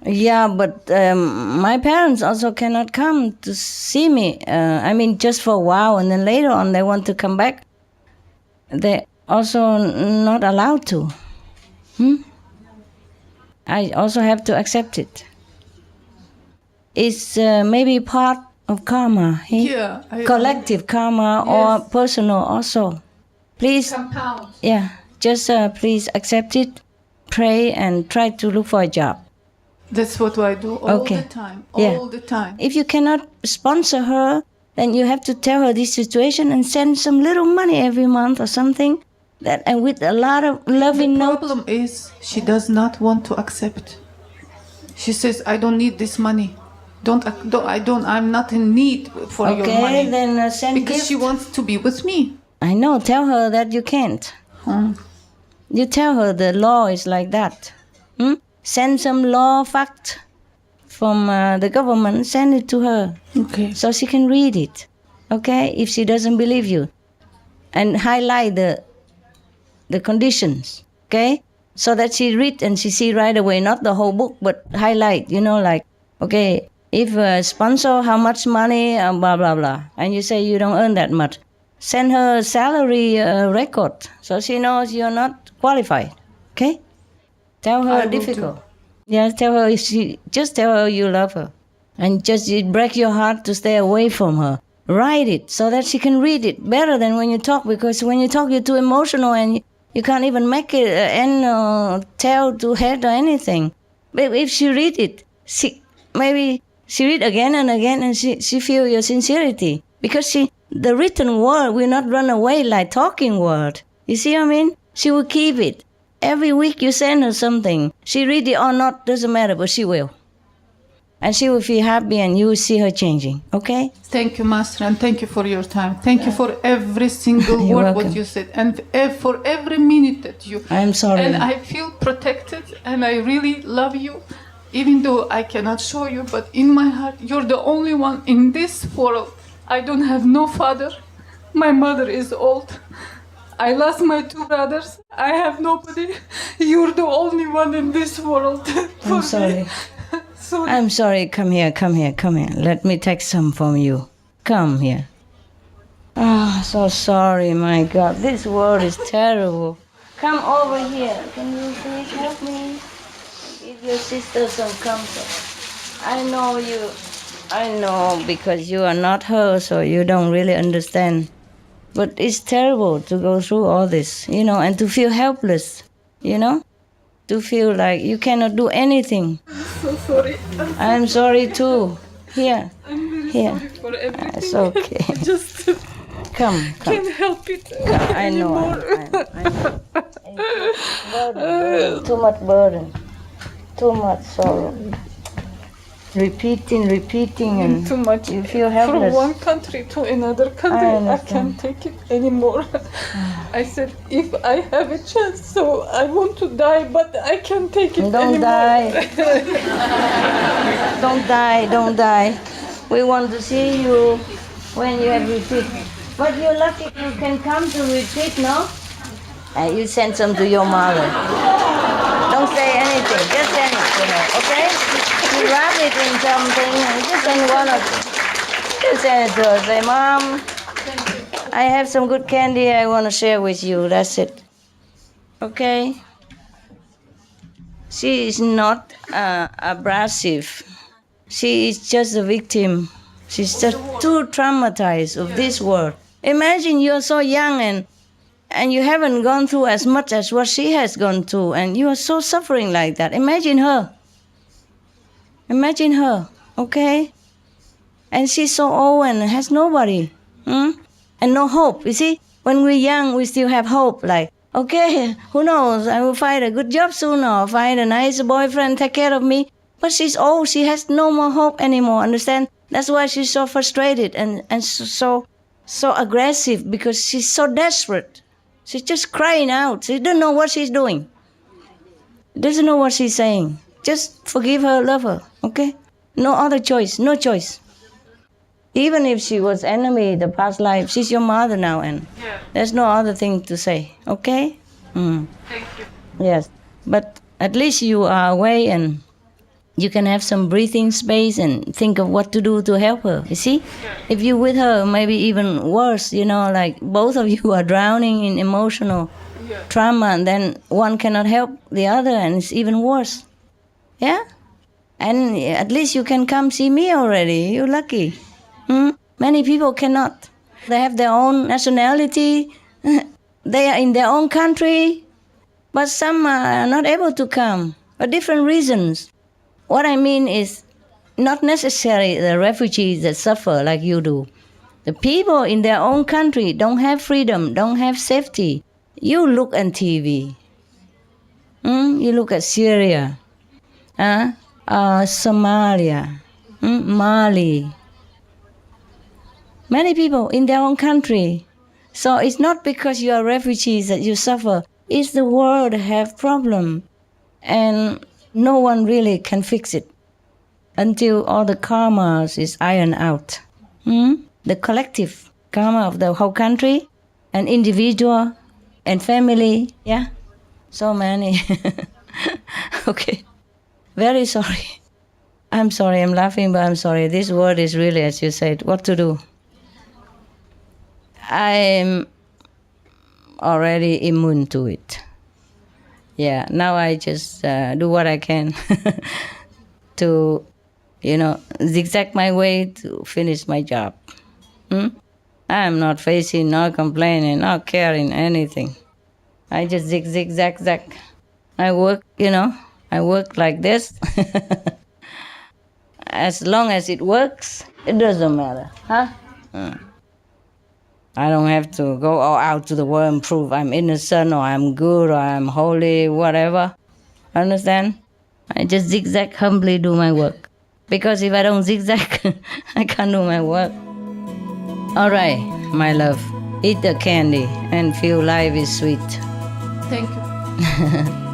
Yeah, but my parents also cannot come to see me. Just for a while, and then later on they want to come back. They also not allowed to. I also have to accept it. It's maybe part of karma. Yeah. Collective karma or personal also. Please. Compound. Yeah. Just please accept it, pray, and try to look for a job. That's what I do all the time. All the time. If you cannot sponsor her, then you have to tell her this situation and send some little money every month or something. And with a lot of loving notes. The problem is she does not want to accept. She says, I don't need this money. I'm not in need for your money. Okay, then send because she wants to be with me. I know. Tell her that you can't. You tell her the law is like that. Send some law fact from the government. Send it to her. Okay. So she can read it. Okay, if she doesn't believe you, and highlight the conditions. Okay, so that she read and she see right away, not the whole book, but highlight. Okay, if sponsor how much money, blah blah blah, and you say you don't earn that much. Send her salary record so she knows you're not qualified. Okay? Tell her difficult. Yeah, tell her tell her you love her. And it break your heart to stay away from her. Write it so that she can read it better than when you talk, because when you talk you're too emotional and you can't even make it end or tail to head or anything. But if she read it, maybe she read again and again and she feel your sincerity. Because the written word will not run away like talking word. You see what I mean? She will keep it. Every week you send her something. She read it or not, doesn't matter, but she will. And she will feel happy and you will see her changing. Okay? Thank you, Master, and thank you for your time. Thank you for every single word welcome. what you said, and for every minute that you... I'm sorry. And I feel protected, and I really love you, even though I cannot show you, but in my heart, you're the only one in this world. I don't have no father. My mother is old. I lost my 2 brothers. I have nobody. You're the only one in this world. I'm sorry. Sorry. I'm sorry. Come here. Let me take some from you. Come here. So sorry, my God. This world is terrible. Come over here. Can you please help me? Give your sister some comfort. I know because you are not her, so you don't really understand. But it's terrible to go through all this, and to feel helpless, to feel like you cannot do anything. I'm so sorry. I'm sorry too. Here. I'm very Here. sorry for everything. It's okay. I just Come. can't help it I know. Burden. Too much burden. Too much sorrow. repeating, and too much. You feel helpless. From one country to another country, I can't take it anymore. I said, if I have a chance, so I want to die, but I can't take it Don't anymore. die. Don't die. We want to see you when you have retreat. But you're lucky you can come to retreat, no? You send some to your mother. Don't say anything, just send it to her, okay? You wrap it in something, just send one of them. Just send it to her. Say, Mom, I have some good candy I want to share with you. That's it. Okay? She is not abrasive. She is just a victim. She's just too traumatized of this world. Imagine you're so young and you haven't gone through as much as what she has gone through, and you are so suffering like that. Imagine her. Imagine her, okay? And she's so old and has nobody. And no hope. You see, when we're young, we still have hope. Like, okay, who knows? I will find a good job soon, or find a nice boyfriend, take care of me. But she's old. She has no more hope anymore, understand? That's why she's so frustrated and so aggressive, because she's so desperate. She's just crying out. She doesn't know what she's doing. Doesn't know what she's saying. Just forgive her, love her, okay? No other choice, no choice. Even if she was enemy the past life, she's your mother now, and there's no other thing to say, okay? Thank you. Yes, but at least you are away and you can have some breathing space and think of what to do to help her, you see? If you're with her, maybe even worse, like both of you are drowning in emotional trauma, and then one cannot help the other, and it's even worse. Yeah? And at least you can come see me already. You're lucky. Many people cannot. They have their own nationality. They are in their own country. But some are not able to come for different reasons. What I mean is not necessarily the refugees that suffer like you do. The people in their own country don't have freedom, don't have safety. You look on TV. You look at Syria, Somalia, Mali. Many people in their own country. So it's not because you are refugees that you suffer. It's the world have problem. And no one really can fix it until all the karmas is ironed out. The collective karma of the whole country, and individual and family. Yeah, so many. Okay, very sorry. I'm sorry, I'm laughing, but I'm sorry. This word is really, as you said, what to do. I'm already immune to it. Yeah, now I just do what I can to, zigzag my way to finish my job. I'm not facing, not complaining, not caring anything. I just zigzag. I work, I work like this. As long as it works, it doesn't matter, huh? I don't have to go all out to the world and prove I'm innocent or I'm good or I'm holy, whatever. Understand? I just zigzag, humbly do my work. Because if I don't zigzag, I can't do my work. All right, my love, eat the candy and feel life is sweet. Thank you.